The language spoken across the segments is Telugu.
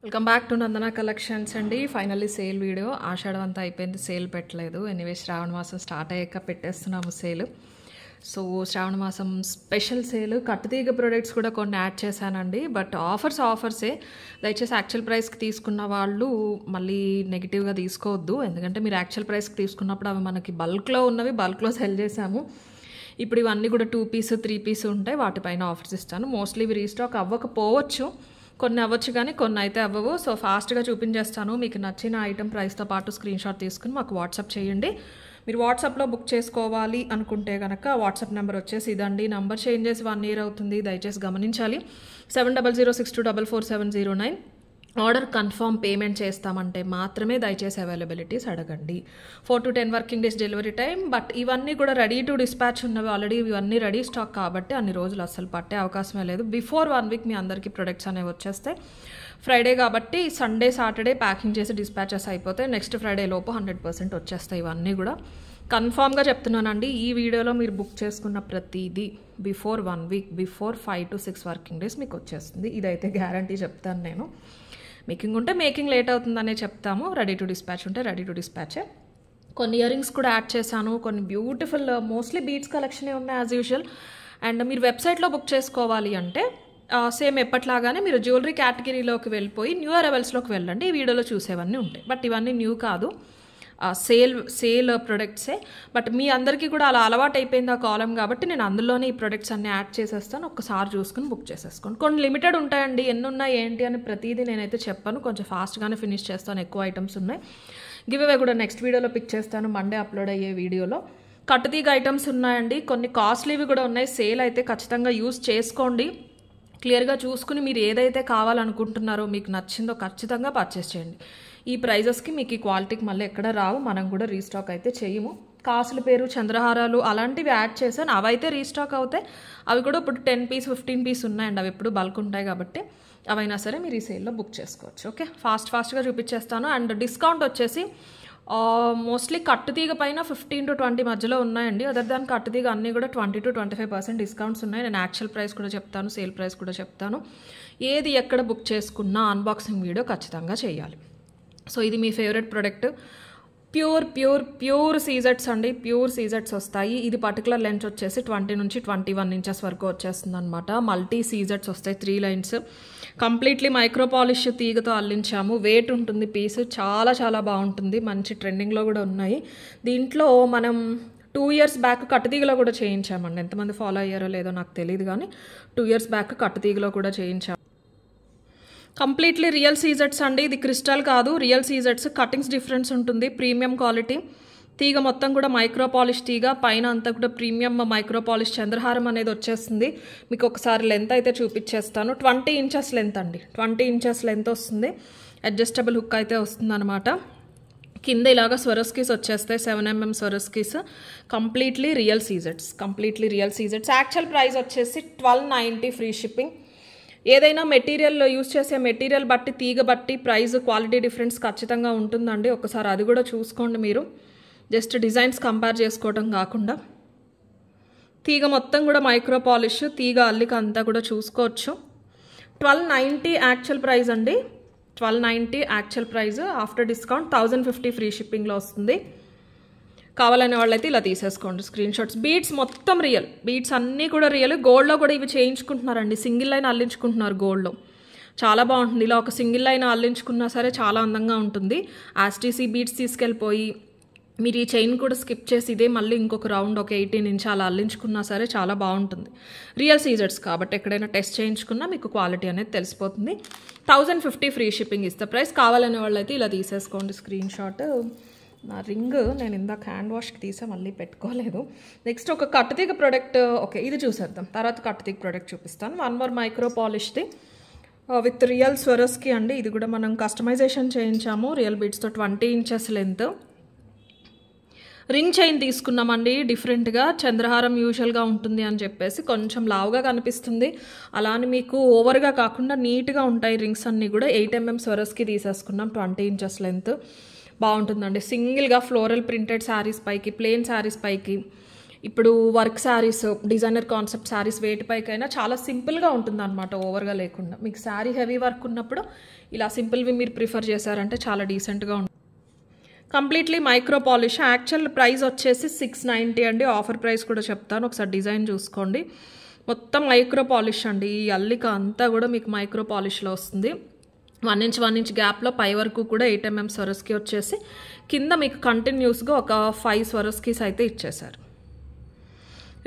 Welcome back to Nandana collections అండి. Finally sale video. ఆషాఢం అంతా అయిపోయింది, సేల్ పెట్టలేదు. ఎనీవే శ్రావణ మాసం స్టార్ట్ అయ్యాక పెట్టేస్తున్నాము సేల్. సో శ్రావణ మాసం స్పెషల్ సేల్ కట్టుతీగ ప్రొడక్ట్స్ కూడా కొన్ని యాడ్ చేశానండి. బట్ ఆఫర్సే. దయచేసి యాక్చువల్ ప్రైస్కి తీసుకున్న వాళ్ళు మళ్ళీ నెగిటివ్గా తీసుకోవద్దు. ఎందుకంటే మీరు యాక్చువల్ ప్రైస్కి తీసుకున్నప్పుడు అవి మనకి బల్క్లో ఉన్నవి బల్క్లో సెల్ చేశాము. ఇప్పుడు ఇవన్నీ కూడా 2 పీస్ 3 పీస్ ఉంటాయి, వాటిపైన ఆఫర్స్ ఇస్తాను. మోస్ట్లీ ఇవి రీస్టాక్ అవ్వకపోవచ్చు, కొన్ని అవ్వచ్చు కానీ కొన్ని అయితే అవ్వవు. సో ఫాస్ట్గా చూపించేస్తాను. మీకు నచ్చిన ఐటెం ప్రైస్తో పాటు స్క్రీన్ షాట్ తీసుకుని మాకు వాట్సాప్ చేయండి. మీరు వాట్సాప్లో బుక్ చేసుకోవాలి అనుకుంటే కనుక వాట్సాప్ నెంబర్ వచ్చేసి ఇదండి. నంబర్ చేంజ్ చేసి 1 year అవుతుంది, దయచేసి గమనించాలి. 7006244709. ఆర్డర్ కన్ఫర్మ్ పేమెంట్ చేస్తామంటే మాత్రమే దయచేసి అవైలబిలిటీస్ అడగండి. 4 to 10 working days delivery time. But ఇవన్నీ కూడా రెడీ టు డిస్పాచ్ ఉన్నవి ఆల్రెడీ. ఇవన్నీ రెడీ స్టాక్ కాబట్టి అన్ని రోజులు అస్సలు పట్టే అవకాశమే లేదు. బిఫోర్ 1 week మీ అందరికీ ప్రొడక్ట్స్ అనేవి వచ్చేస్తాయి. ఫ్రైడే కాబట్టి సండే సాటర్డే ప్యాకింగ్ చేసి డిస్పాచెస్ అయిపోతాయి. నెక్స్ట్ ఫ్రైడే లోపు 100% వచ్చేస్తాయి. ఇవన్నీ కూడా కన్ఫామ్గా చెప్తున్నానండి. ఈ వీడియోలో మీరు బుక్ చేసుకున్న ప్రతిదీ before 1 week, before 5 to 6 working days మీకు వచ్చేస్తుంది. ఇదైతే గ్యారంటీ చెప్తాను నేను. మేకింగ్ ఉంటే మేకింగ్ లేట్ అవుతుందనే చెప్తాము, రెడీ టు డిస్పాచ్ ఉంటే రెడీ టు డిస్పాచే. కొన్ని ఇయర్ రింగ్స్ కూడా యాడ్ చేశాను, కొన్ని బ్యూటిఫుల్ మోస్ట్లీ బీడ్స్ కలెక్షనే ఉన్నాయి యాజ్ యూజువల్. అండ్ మీరు వెబ్సైట్లో బుక్ చేసుకోవాలి అంటే సేమ్ ఎప్పట్లాగానే మీరు జ్యువెలరీ కేటగిరీలోకి వెళ్ళిపోయి న్యూ అరైవల్స్లోకి వెళ్ళండి. ఈ వీడియోలో చూసేవన్నీ ఉంటాయి, బట్ ఇవన్నీ న్యూ కాదు, సేల్ ప్రొడక్ట్సే. బట్ మీ అందరికీ కూడా అలా అలవాటు అయిపోయింది ఆ కాలం కాబట్టి నేను అందులోనే ఈ ప్రొడక్ట్స్ అన్నీ యాడ్ చేసేస్తాను. ఒక్కసారి చూసుకుని బుక్ చేసేసుకోండి. కొన్ని లిమిటెడ్ ఉంటాయండి, ఎన్ని ఉన్నాయి ఏంటి అని ప్రతిదీ నేనైతే చెప్పాను. కొంచెం ఫాస్ట్గానే ఫినిష్ చేస్తాను, ఎక్కువ ఐటమ్స్ ఉన్నాయి. గివ్ అవే కూడా నెక్స్ట్ వీడియోలో పిక్ చేస్తాను, మండే అప్లోడ్ అయ్యే వీడియోలో. కట్టుతీగ ఐటమ్స్ ఉన్నాయండి, కొన్ని కాస్ట్లీవి కూడా ఉన్నాయి. సేల్ అయితే ఖచ్చితంగా యూస్ చేసుకోండి. క్లియర్గా చూసుకుని మీరు ఏదైతే కావాలనుకుంటున్నారో మీకు నచ్చిందో ఖచ్చితంగా పర్చేస్ చేయండి. ఈ ప్రైజెస్కి మీకు ఈ క్వాలిటీకి మళ్ళీ ఎక్కడ రావు. మనం కూడా రీస్టాక్ అయితే చేయము. కాసుల పేరు చంద్రహారాలు అలాంటివి యాడ్ చేశాను, అవి అయితే రీస్టాక్ అవుతాయి. అవి కూడా ఇప్పుడు 10 పీస్ 15 పీస్ ఉన్నాయండి. అవి ఎప్పుడు బల్క్ ఉంటాయి కాబట్టి అవైనా సరే మీరు ఈ సేల్లో బుక్ చేసుకోవచ్చు. ఓకే, ఫాస్ట్గా చూపించేస్తాను. అండ్ డిస్కౌంట్ వచ్చేసి మోస్ట్లీ కట్టుతీగ పైన 15 to 20 మధ్యలో ఉన్నాయండి. అదర్ దాని కట్టుతీగ అన్నీ కూడా 20 to 25% డిస్కౌంట్స్ ఉన్నాయి. నేను యాక్చువల్ ప్రైస్ కూడా చెప్తాను, సేల్ ప్రైస్ కూడా చెప్తాను. ఏది ఎక్కడ బుక్ చేసుకున్నా అన్బాక్సింగ్ వీడియో ఖచ్చితంగా చేయాలి. సో ఇది మీ ఫేవరెట్ ప్రోడక్ట్, ప్యూర్ సీజెట్స్ అండి. ప్యూర్ సీజెట్స్ వస్తాయి. ఇది పర్టికులర్ లెంత్ వచ్చేసి 20 నుంచి 21 inches వరకు వచ్చేస్తుంది అనమాట. మల్టీ సీజెట్స్ వస్తాయి, 3 lines. కంప్లీట్లీ మైక్రో పాలిష్ తీగతో అల్లించాము. వెయిట్ ఉంటుంది పీస్, చాలా బాగుంటుంది. మంచి ట్రెండింగ్లో కూడా ఉన్నాయి. దీంట్లో మనం 2 years బ్యాక్ కట్టుతీగలో కూడా చేయించామండి. ఎంతమంది ఫాలో అయ్యారో లేదో నాకు తెలియదు కానీ 2 years బ్యాక్ కట్టుతీగలో కూడా చేయించాము. కంప్లీట్లీ రియల్ సీజెట్స్ అండి. ఇది క్రిస్టల్ కాదు, రియల్ సీజెట్స్. కటింగ్స్ డిఫరెన్స్ ఉంటుంది, ప్రీమియం క్వాలిటీ. తీగ మొత్తం కూడా మైక్రో పాలిష్ తీగ, పైన అంతా కూడా ప్రీమియం మైక్రో పాలిష్ చంద్రహారం అనేది వచ్చేస్తుంది. మీకు ఒకసారి లెంత్ అయితే చూపించేస్తాను. 20 inches లెంత్ అండి, 20 inches లెంత్ వస్తుంది. అడ్జస్టబుల్ హుక్ అయితే వస్తుంది అనమాట. కింద ఇలాగా స్వరస్కీస్ వచ్చేస్తాయి, 7 mm స్వరస్కీస్. కంప్లీట్లీ రియల్ సీజెట్స్. యాక్చువల్ ప్రైస్ వచ్చేసి 1290 ఫ్రీ షిప్పింగ్. ఏదైనా మెటీరియల్ యూస్ చేసే మెటీరియల్ బట్టి, తీగ బట్టి ప్రైస్ క్వాలిటీ డిఫరెన్స్ ఖచ్చితంగా ఉంటుందండి. ఒకసారి అది కూడా చూసుకోండి మీరు. జస్ట్ డిజైన్స్ కంపేర్ చేసుకోవడం కాకుండా తీగ మొత్తం కూడా మైక్రో పాలిష్, తీగ అల్లిక అంతా కూడా చూసుకోవచ్చు. 1290 యాక్చువల్ ప్రైస్ అండి. 1290 actual price. After discount 1050 free షిప్పింగ్లో వస్తుంది. కావాలనే వాళ్ళైతే ఇలా తీసేసుకోండి స్క్రీన్ షాట్స్. బీడ్స్ మొత్తం రియల్, బీడ్స్ అన్నీ కూడా రియల్. గోల్డ్లో కూడా ఇవి చేయించుకుంటున్నారండి, సింగిల్ లైన్ అల్లించుకుంటున్నారు గోల్డ్లో. చాలా బాగుంటుంది. ఇలా ఒక సింగిల్ లైన్ అల్లించుకున్నా సరే చాలా అందంగా ఉంటుంది. ఆస్టీసీ బీడ్స్ తీసుకెళ్ళిపోయి మీరు ఈ చైన్ కూడా స్కిప్ చేసి ఇదే మళ్ళీ ఇంకొక రౌండ్ ఒక 18 inch అలా అల్లించుకున్నా సరే చాలా బాగుంటుంది. రియల్ సీజెట్స్ కాబట్టి ఎక్కడైనా టెస్ట్ చేయించుకున్నా మీకు క్వాలిటీ అనేది తెలిసిపోతుంది. 1050 ఫ్రీ షిప్పింగ్ ఇస్తే ప్రైస్. కావాలనే వాళ్ళైతే ఇలా తీసేసుకోండి స్క్రీన్ షాట్. నా రింగ్ నేను ఇందాక హ్యాండ్ వాష్కి తీసా, మళ్ళీ పెట్టుకోలేదు. నెక్స్ట్ ఒక కట్టుతీగ ప్రోడక్ట్. ఓకే, ఇది చూసేద్దాం, తర్వాత కట్టుతీగ ప్రోడక్ట్ చూపిస్తాను. 1 more మైక్రో పాలిష్ది విత్ రియల్ స్వరస్కి అండి. ఇది కూడా మనం కస్టమైజేషన్ చేయించాము రియల్ బీడ్స్తో. 20 inches లెంత్. రింగ్ చైన్ తీసుకున్నామండి డిఫరెంట్గా. చంద్రహారం యూజువల్గా ఉంటుంది అని చెప్పేసి కొంచెం లావుగా కనిపిస్తుంది, అలానే మీకు ఓవర్గా కాకుండా నీట్గా ఉంటాయి రింగ్స్ అన్నీ కూడా. 8 mm స్వరస్కి తీసేసుకున్నాం. 20 inches లెంత్. బాగుంటుందండి. సింగిల్గా ఫ్లోరల్ ప్రింటెడ్ శారీస్ పైకి, ప్లెయిన్ శారీస్ పైకి ఇప్పుడు work saris, designer concept saris వేటిపైకైనా చాలా సింపుల్గా ఉంటుంది అనమాట, ఓవర్గా లేకుండా. మీకు శారీ హెవీ వర్క్ ఉన్నప్పుడు ఇలా సింపుల్వి మీరు ప్రిఫర్ చేశారంటే చాలా డీసెంట్గా ఉంటుంది. Completely micro polish. Actual price వచ్చేసి 690 అండి. ఆఫర్ ప్రైస్ కూడా చెప్తాను, ఒకసారి డిజైన్ చూసుకోండి. మొత్తం మైక్రో పాలిష్ అండి. ఈ అల్లిక అంతా కూడా మీకు మైక్రో పాలిష్లో వస్తుంది. 1 ఇంచ్ గ్యాప్లో పై వరకు కూడా 8 mm స్వరస్కి వచ్చేసి కింద మీకు కంటిన్యూస్గా ఒక 5 స్వరస్కీస్ అయితే ఇచ్చేశారు.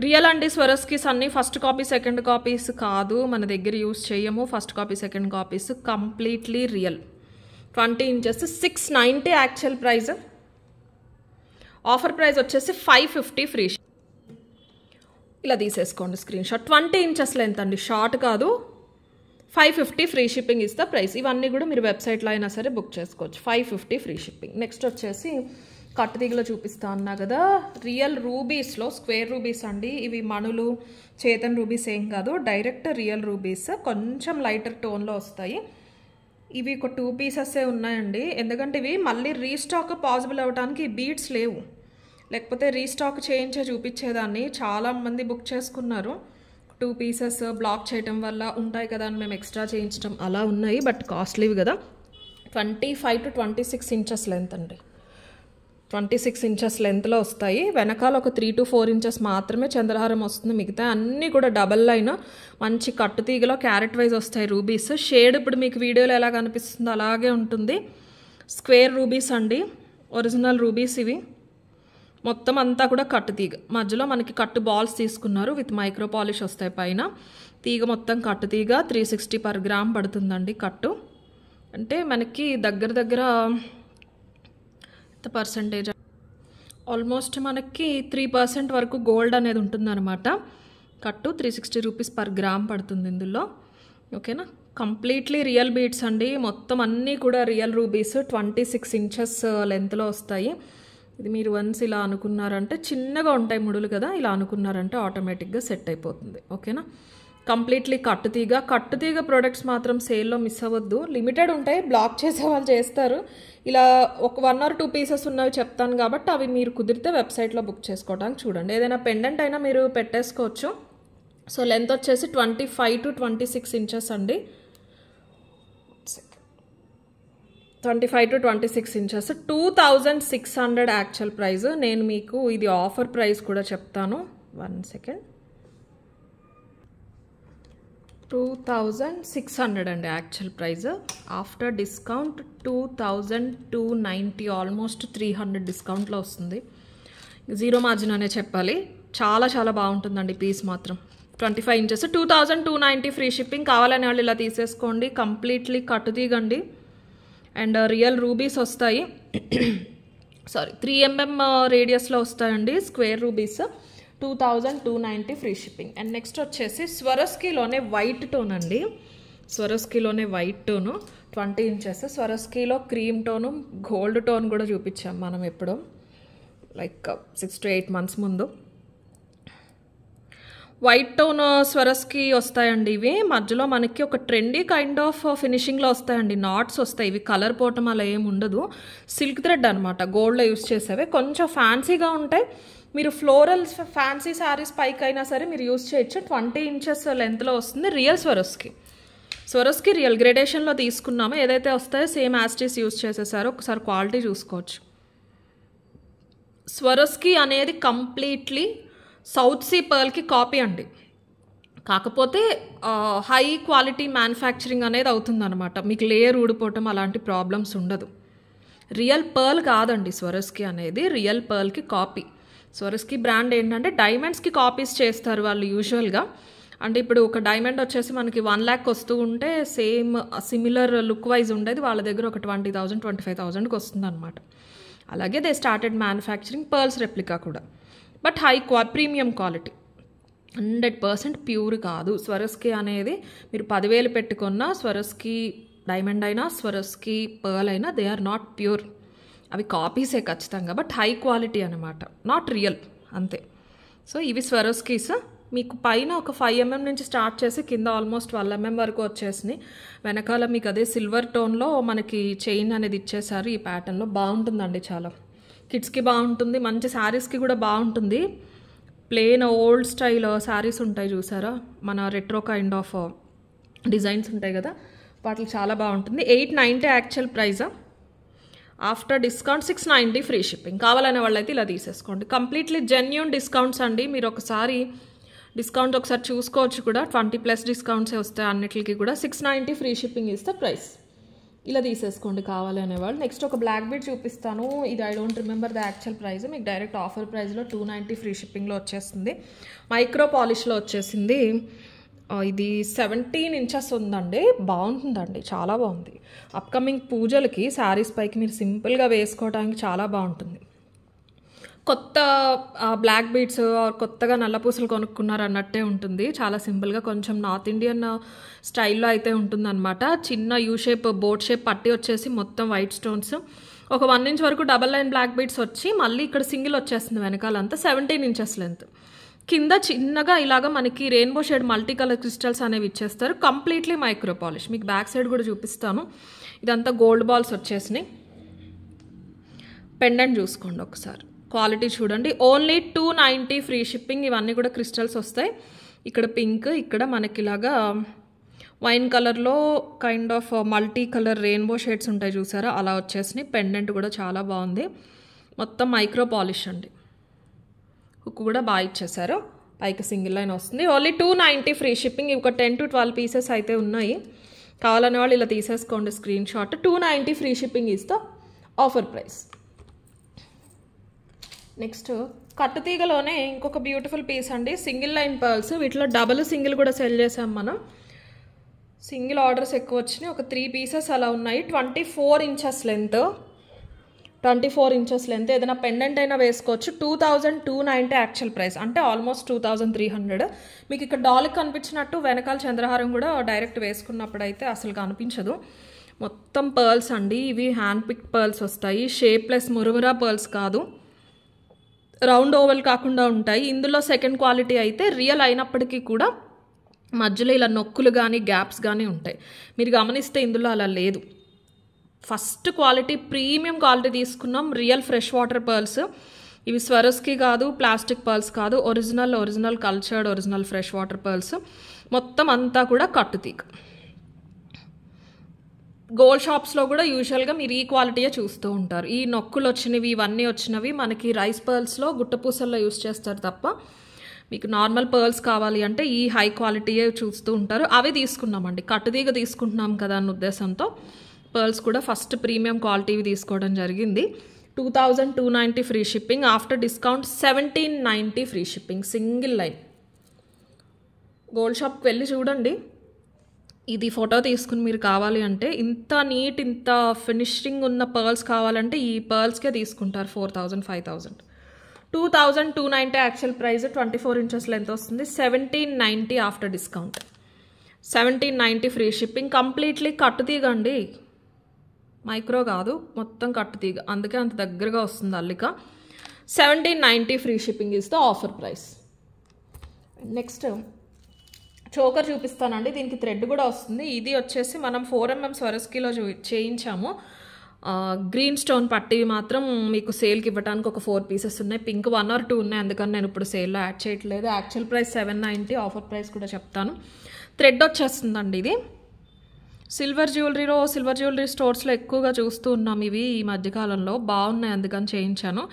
రియల్ అండి. స్వరస్కీస్ అన్నీ ఫస్ట్ కాపీ సెకండ్ కాపీస్ కాదు, మన దగ్గర యూస్ చేయము. First copy second copies completely real. 20 inches 690 actual price. Offer price వచ్చేసి 550 ఫ్రీ. ఇలా తీసేసుకోండి స్క్రీన్ షాట్. 20 ఇంచెస్ లెంత్ అండి, షార్ట్ కాదు. 550 free shipping is the price. ఇవన్నీ కూడా మీరు వెబ్సైట్లో అయినా సరే బుక్ చేసుకోవచ్చు. 550 ఫ్రీ షిప్పింగ్. నెక్స్ట్ వచ్చేసి కట్టుతీగలో చూపిస్తా అన్నా కదా, రియల్ రూబీస్లో స్క్వేర్ రూబీస్ అండి. ఇవి మణులు, చేతన్ రూబీస్ ఏం కాదు, డైరెక్ట్ రియల్ రూబీస్. కొంచెం లైటర్ టోన్లో వస్తాయి. ఇవి ఒక 2 పీసెస్ ఉన్నాయండి, ఎందుకంటే ఇవి మళ్ళీ రీస్టాక్ పాసిబుల్ అవ్వడానికి బీట్స్ లేవు, లేకపోతే రీస్టాక్ చేయించే చూపించేదాన్ని. చాలామంది బుక్ చేసుకున్నారు. 2 పీసెస్ బ్లాక్ చేయటం వల్ల ఉంటాయి కదా అని మేము ఎక్స్ట్రా చేయించడం అలా ఉన్నాయి, బట్ కాస్ట్లీవి కదా. 25 to 26 ఇంచెస్ లెంత్ అండి. 26 ఇంచెస్ లెంత్లో వస్తాయి. వెనకాల ఒక 3 to 4 ఇంచెస్ మాత్రమే చంద్రహారం వస్తుంది. మిగతా అన్నీ కూడా డబల్ లైన్ మంచి కట్టుతీగలో క్యారెట్ వైజ్ వస్తాయి రూబీస్. షేడ్ ఇప్పుడు మీకు వీడియోలో ఎలా కనిపిస్తుందో అలాగే ఉంటుంది. స్క్వేర్ రూబీస్ అండి, ఒరిజినల్ రూబీస్ ఇవి. మొత్తం అంతా కూడా కట్టు తీగ, మధ్యలో మనకి కట్టు బాల్స్ తీసుకున్నారు, విత్ మైక్రో పాలిష్ వస్తాయి పైన. తీగ మొత్తం కట్టు తీగ. 360 per gram పడుతుందండి కట్టు. అంటే మనకి దగ్గర ఎంత పర్సంటేజ్, ఆల్మోస్ట్ మనకి 3% వరకు గోల్డ్ అనేది ఉంటుందన్నమాట. కట్టు 360 రూపీస్ per gram పడుతుంది ఇందులో. ఓకేనా. కంప్లీట్లీ రియల్ బీడ్స్ అండి. మొత్తం అన్నీ కూడా రియల్ రూబీస్. 26 ఇంచెస్ లెంత్లో వస్తాయి. ఇది మీరు వన్స్ ఇలా అనుకున్నారంటే, చిన్నగా ఉంటాయి ముడులు కదా, ఇలా అనుకున్నారంటే ఆటోమేటిక్గా సెట్ అయిపోతుంది. ఓకేనా. కంప్లీట్లీ కట్టుతీగ ప్రోడక్ట్స్ మాత్రం సేల్లో మిస్ అవ్వద్దు. లిమిటెడ్ ఉంటాయి, బ్లాక్ చేసే వాళ్ళు చేస్తారు. ఇలా ఒక 1 or 2 పీసెస్ ఉన్నవి చెప్తాను కాబట్టి అవి మీరు కుదిరితే వెబ్సైట్లో బుక్ చేసుకోవడానికి చూడండి. ఏదైనా పెండెంట్ అయినా మీరు పెట్టేసుకోవచ్చు. సో లెంత్ వచ్చేసి 25 to 26 ఇంచెస్ అండి. 25 to 26 ఇంచెస్. 2600 actual price. నేను మీకు ఇది ఆఫర్ ప్రైస్ కూడా చెప్తాను, 1 సెకండ్. 2600 అండి actual price. After discount 2290, almost 300 డిస్కౌంట్లో వస్తుంది. జీరో మార్జిన్ అనే చెప్పాలి. చాలా చాలా బాగుంటుందండి పీస్ మాత్రం. 25 ఇంచెస్ 2290 ఫ్రీ షిప్పింగ్. కావాలని వాళ్ళు ఇలా తీసేసుకోండి. కంప్లీట్లీ కట్టుతీగండి అండ్ రియల్ రూబీస్ వస్తాయి. 3 mm రేడియస్లో వస్తాయండి square rubies. 2290 free shipping. And next వచ్చేసి స్వరస్కీలోనే వైట్ టోన్ అండి. స్వరస్కీలోనే వైట్ టోను 20 ఇంచెస్. స్వరస్కీలో క్రీమ్ టోను, గోల్డ్ టోన్ కూడా చూపించాం మనం ఎప్పుడో, లైక్ 6 to 8 months ముందు. వైట్ టోన్ స్వరస్కి వస్తాయండి ఇవి. మధ్యలో మనకి ఒక ట్రెండీ కైండ్ ఆఫ్ ఫినిషింగ్లో వస్తాయండి. నాట్స్ వస్తాయి. ఇవి కలర్ పోవటం అలా ఏమి ఉండదు. సిల్క్ థ్రెడ్ అనమాట, గోల్డ్లో యూస్ చేసేవి. కొంచెం ఫ్యాన్సీగా ఉంటాయి. మీరు ఫ్లోరల్ ఫ్యాన్సీ శారీస్ పైకైనా సరే మీరు యూస్ చేయొచ్చు. 20 ఇంచెస్ లెంత్లో వస్తుంది. రియల్ స్వరస్కి రియల్ గ్రేడేషన్లో తీసుకున్నాము. ఏదైతే వస్తాయో సేమ్ యాస్టీస్ యూస్ చేసేసారో ఒకసారి క్వాలిటీ చూసుకోవచ్చు. స్వరస్కి అనేది కంప్లీట్లీ సౌత్ సీ పర్ల్కి కాపీ అండి. కాకపోతే హై క్వాలిటీ మ్యానుఫ్యాక్చరింగ్ అనేది అవుతుందన్నమాట. మీకు లేయర్ ఊడిపోవటం అలాంటి ప్రాబ్లమ్స్ ఉండదు. రియల్ పర్ల్ కాదండి స్వరస్కి అనేది, రియల్ పర్ల్కి కాపీ. స్వరస్కి బ్రాండ్ ఏంటంటే డైమండ్స్కి కాపీస్ చేస్తారు వాళ్ళు యూజువల్గా. అంటే ఇప్పుడు ఒక డైమండ్ వచ్చేసి మనకి 1 lakh వస్తూ ఉంటే సేమ్ సిమిలర్ లుక్ వైజ్ ఉండేది వాళ్ళ దగ్గర ఒక 20,000 25,000కి వస్తుంది అనమాట. అలాగే they started manufacturing pearls replica కూడా. బట్ ప్రీమియం క్వాలిటీ, 100% ప్యూర్ కాదు. స్వరస్కి అనేది మీరు 10,000 పెట్టుకున్న స్వరస్కి డైమండ్ అయినా స్వరస్కి పర్ల్ అయినా దే ఆర్ నాట్ ప్యూర్. అవి కాపీసే ఖచ్చితంగా, బట్ హై క్వాలిటీ అనమాట, నాట్ రియల్ అంతే. సో ఇవి స్వరస్కీస్. మీకు పైన ఒక 5 mm నుంచి స్టార్ట్ చేసి కింద ఆల్మోస్ట్ 12 mm వరకు వచ్చేసినాయి. వెనకాల మీకు అదే సిల్వర్ టోన్లో మనకి చైన్ అనేది ఇచ్చేసారు. ఈ ప్యాటర్న్లో బాగుంటుందండి. చాలా కిడ్స్కి బాగుంటుంది, మంచి శారీస్కి కూడా బాగుంటుంది. ప్లెయిన్ ఓల్డ్ స్టైల్ శారీస్ ఉంటాయి చూసారా, మన రెట్రో కైండ్ ఆఫ్ డిజైన్స్ ఉంటాయి కదా, వాటికి చాలా బాగుంటుంది. 890 యాక్చువల్ ప్రైజా, ఆఫ్టర్ డిస్కౌంట్ 690 ఫ్రీ షిప్పింగ్. కావాలనే వాళ్ళైతే ఇలా తీసేసుకోండి. కంప్లీట్లీ జెన్యూన్ డిస్కౌంట్స్ అండి. మీరు ఒకసారి డిస్కౌంట్ ఒకసారి చూసుకోవచ్చు కూడా, 20+ డిస్కౌంట్సే వస్తాయి అన్నిటికి కూడా. 690 ఫ్రీ షిప్పింగ్ ఇస్తే ప్రైస్. ఇలా తీసేసుకోండి కావాలి అనేవాళ్ళు. నెక్స్ట్ ఒక బ్లాక్ బీడ్ చూపిస్తాను. ఇది I don't remember the actual price, మీకు డైరెక్ట్ ఆఫర్ ప్రైస్లో 290 ఫ్రీ షిప్పింగ్లో వచ్చేస్తుంది. మైక్రో పాలిష్లో వచ్చేసింది. ఇది 17 ఇంచెస్ ఉందండి, బాగుంటుందండి, చాలా బాగుంది. అప్కమింగ్ పూజలకి శారీస్ పైకి మీరు సింపుల్గా వేసుకోవడానికి చాలా బాగుంటుంది. కొత్త బ్లాక్ బీడ్స్ కొత్తగా నల్లపూసలు కొనుక్కున్నారు అన్నట్టే ఉంటుంది. చాలా సింపుల్గా కొంచెం నార్త్ ఇండియన్ స్టైల్లో అయితే ఉంటుందన్నమాట. చిన్న యూ షేప్ బోట్ షేప్ పట్టి వచ్చేసి మొత్తం వైట్ స్టోన్స్, ఒక 1 ఇంచ్ వరకు డబల్ లైన్ బ్లాక్ బీడ్స్ వచ్చి మళ్ళీ ఇక్కడ సింగిల్ వచ్చేస్తుంది వెనకాలంతా. 17 ఇంచెస్ లెంత్. కింద చిన్నగా ఇలాగా మనకి rainbow shade multi colour crystals అనేవి ఇచ్చేస్తారు. Completely micro polish. మీకు బ్యాక్ సైడ్ కూడా చూపిస్తాను. ఇదంతా గోల్డ్ బాల్స్ వచ్చేసినాయి. పెండెంట్ చూసుకోండి ఒకసారి, క్వాలిటీ చూడండి. Only 290 free shipping. ఇవన్నీ కూడా క్రిస్టల్స్ వస్తాయి. ఇక్కడ పింక్, ఇక్కడ మనకి ఇలాగా వైన్ కలర్లో kind of multi colour rainbow shades ఉంటాయి చూసారా, అలా వచ్చేసినాయి. పెండెంట్ కూడా చాలా బాగుంది. మొత్తం మైక్రో పాలిష్ అండి. హుక్ కూడా బాగా ఇచ్చేసారు. పైకి సింగిల్ లైన్ వస్తుంది. Only 290 free shipping. ఇవి ఒక 10 to 12 పీసెస్ అయితే ఉన్నాయి. కావాలనే వాళ్ళు ఇలా తీసేసుకోండి స్క్రీన్ షాట్. 290 ఫ్రీ షిప్పింగ్ ఇస్తా ఆఫర్ ప్రైస్. నెక్స్ట్ కట్టుతీగలోనే ఇంకొక బ్యూటిఫుల్ పీస్ అండి, సింగిల్ లైన్ పర్ల్స్. వీటిలో డబుల్ సింగిల్ కూడా సెల్ చేసాం మనం. సింగిల్ ఆర్డర్స్ ఎక్కువ వచ్చినాయి. ఒక 3 పీసెస్ అలా ఉన్నాయి. 24 ఇంచెస్ లెంత్, 24 ఇంచెస్ లెంత్. ఏదైనా పెండెంట్ అయినా వేసుకోవచ్చు. 2290 యాక్చువల్ ప్రైస్, అంటే ఆల్మోస్ట్ 2300. మీకు ఇక్కడ డాల్కి కనిపించినట్టు వెనకాల చంద్రహారం కూడా డైరెక్ట్ వేసుకున్నప్పుడు అయితే అసలు కనిపించదు. మొత్తం పర్ల్స్ అండి. ఇవి హ్యాండ్ పిక్ పర్ల్స్ వస్తాయి. షేప్లెస్ మురుమురా పర్ల్స్ కాదు, రౌండ్ ఓవెల్ కాకుండా ఉంటాయి. ఇందులో సెకండ్ క్వాలిటీ అయితే రియల్ అయినప్పటికీ కూడా మధ్యలో ఇలా నొక్కులు కానీ గ్యాప్స్ కానీ ఉంటాయి. మీరు గమనిస్తే ఇందులో అలా లేదు. ఫస్ట్ క్వాలిటీ ప్రీమియం క్వాలిటీ తీసుకున్నాం. Real fresh water pearls. ఇవి స్వరస్కి కాదు, ప్లాస్టిక్ పర్ల్స్ కాదు, original cultured original fresh water pearls. మొత్తం అంతా కూడా కట్టుతీగ. గోల్డ్ షాప్స్లో కూడా యూజువల్గా మీరు ఈ క్వాలిటీయే చూస్తూ ఉంటారు. ఈ నొక్కులు వచ్చినవి ఇవన్నీ వచ్చినవి మనకి రైస్ పర్ల్స్లో గుట్టపూసల్లో యూజ్ చేస్తారు తప్ప, మీకు నార్మల్ పర్ల్స్ కావాలి అంటే ఈ హై క్వాలిటీయే చూస్తూ ఉంటారు. అవి తీసుకున్నామండి. కట్టుతీగ తీసుకుంటున్నాం కదా అన్న ఉద్దేశంతో పర్ల్స్ కూడా ఫస్ట్ ప్రీమియం క్వాలిటీవి తీసుకోవడం జరిగింది. 2290 free shipping. After discount 1790 free shipping. Single line. Gold షాప్కి వెళ్ళి చూడండి. ఇది ఫోటో తీసుకుని మీరు కావాలి అంటే, ఇంత నీట్ ఇంత ఫినిషింగ్ ఉన్న పర్ల్స్ కావాలంటే ఈ పర్ల్స్కే తీసుకుంటారు 4000 5000. 2290 యాక్చువల్ ప్రైస్. 24 ఇంచెస్ లెంత్ వస్తుంది. 1790 after discount. 1790 free shipping. Completely కట్టుతీగ అండి, మైక్రో కాదు, మొత్తం కట్టుతీగ, అందుకే అంత దగ్గరగా వస్తుంది అల్లిక. 1790 ఫ్రీ షిప్పింగ్ ఇస్తే ఆఫర్ ప్రైస్. నెక్స్ట్ చోకర్ చూపిస్తానండి. దీనికి థ్రెడ్ కూడా వస్తుంది. ఇది వచ్చేసి మనం 4mm స్వరస్కిలో చేయించాము. గ్రీన్ స్టోన్ పట్టి మాత్రం మీకు సేల్కి ఇవ్వడానికి ఒక 4 పీసెస్ ఉన్నాయి. పింక్ 1 or 2 ఉన్నాయి, అందుకని నేను ఇప్పుడు సేల్లో యాడ్ చేయట్లేదు. యాక్చువల్ ప్రైస్ 790, ఆఫర్ ప్రైస్ కూడా చెప్తాను. థ్రెడ్ వచ్చేస్తుందండి. ఇది సిల్వర్ జ్యువెలరీ స్టోర్స్లో ఎక్కువగా చూస్తూ ఉన్నాం ఇవి ఈ మధ్యకాలంలో. బాగున్నాయి, అందుకని చేయించాను.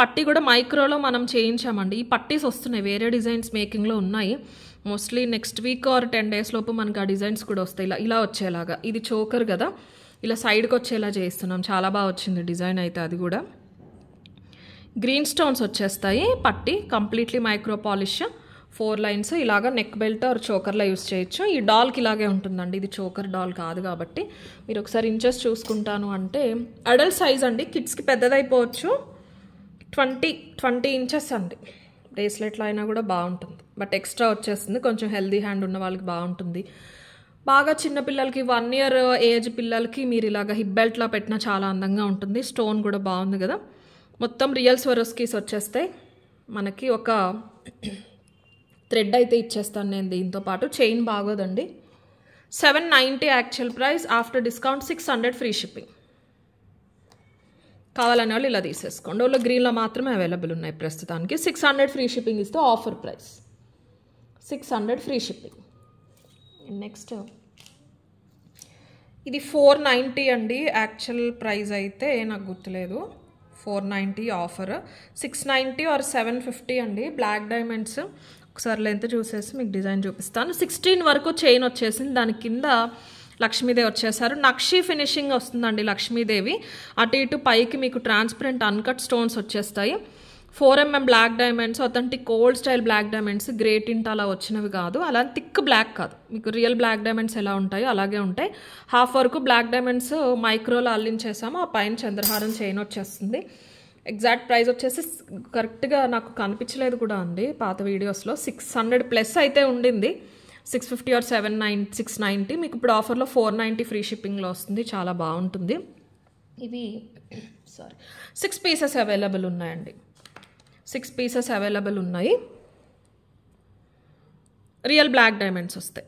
పట్టి కూడా మైక్రోలో మనం చేయించామండి. ఈ పట్టీస్ వస్తున్నాయి, వేరే డిజైన్స్ మేకింగ్లో ఉన్నాయి. Mostly next week or 10 days లోపు మనకి ఆ డిజైన్స్ కూడా వస్తాయి. ఇలా వచ్చేలాగా. ఇది చోకర్ కదా, ఇలా సైడ్కి వచ్చేలా చేస్తున్నాం. చాలా బాగా వచ్చింది డిజైన్ అయితే. అది కూడా గ్రీన్ స్టోన్స్ వచ్చేస్తాయి. పట్టి కంప్లీట్లీ మైక్రో పాలిష్. 4 lines ఇలాగా నెక్ బెల్ట్ ఆర్ చోకర్లో యూస్ చేయొచ్చు. ఈ డాల్కి ఇలాగే ఉంటుందండి. ఇది చోకర్ డాల్ కాదు కాబట్టి మీరు ఒకసారి ఇంచెస్ చూసుకుంటాను అంటే అడల్ట్ సైజ్ అండి. కిడ్స్కి పెద్దదైపోవచ్చు. 20 ఇంచెస్ అండి. బ్రేస్లెట్లో అయినా కూడా బాగుంటుంది, బట్ ఎక్స్ట్రా వచ్చేస్తుంది. కొంచెం హెల్దీ హ్యాండ్ ఉన్న వాళ్ళకి బాగుంటుంది. బాగా చిన్నపిల్లలకి 1 year ఏజ్ పిల్లలకి మీరు ఇలాగ హిప్ బెల్ట్లా పెట్టినా చాలా అందంగా ఉంటుంది. స్టోన్ కూడా బాగుంది కదా. మొత్తం రియల్ స్వరోస్కీస్ వచ్చేస్తాయి. మనకి ఒక థ్రెడ్ అయితే ఇచ్చేస్తాను నేను దీంతో పాటు. చైన్ బాగోదండి. 790 actual price. After discount 600 free shipping. కావాలనే వాళ్ళు ఇలా తీసేసుకోండి. ఓన్లీ గ్రీన్లో మాత్రమే అవైలబుల్ ఉన్నాయి ప్రస్తుతానికి. 600 ఫ్రీ షిప్పింగ్ ఇస్తే offer price 600 free shipping. Next ఇది 490 అండి. యాక్చువల్ ప్రైస్ అయితే నాకు గుర్తులేదు. 490 ఆఫర్, 690 ఆర్ 750 అండి. బ్లాక్ డైమండ్స్ ఒకసారి లెంత్ చూసేసి మీకు డిజైన్ చూపిస్తాను. 16 వరకు చైన్ వచ్చేసింది, దాని కింద లక్ష్మీదేవి వచ్చేసారు. నక్షి ఫినిషింగ్ వస్తుందండి లక్ష్మీదేవి. అటు ఇటు పైకి మీకు ట్రాన్స్పరెంట్ అన్కట్ స్టోన్స్ వచ్చేస్తాయి. 4mm black diamonds, authentic old style black diamonds, great ఇంట్ అలా వచ్చినవి కాదు, అలా థిక్ బ్లాక్ కాదు, మీకు రియల్ బ్లాక్ డైమండ్స్ ఎలా ఉంటాయో అలాగే ఉంటాయి. హాఫ్ వరకు బ్లాక్ డైమండ్స్ మైక్రోలో అల్లించేసాము. ఆ పైన చంద్రహారం చైన్ వచ్చేస్తుంది. ఎగ్జాక్ట్ ప్రైస్ వచ్చేసి కరెక్ట్గా నాకు కనిపించలేదు కూడా అండి పాత వీడియోస్లో. 600+ అయితే ఉండింది. 650 ఆర్ 690. మీకు ఇప్పుడు ఆఫర్లో 490 ఫ్రీ షిప్పింగ్లో వస్తుంది. చాలా బాగుంటుంది. ఇవి 6 పీసెస్ అవైలబుల్ ఉన్నాయండి. 6 పీసెస్ అవైలబుల్ ఉన్నాయి. రియల్ బ్లాక్ డైమండ్స్ వస్తాయి.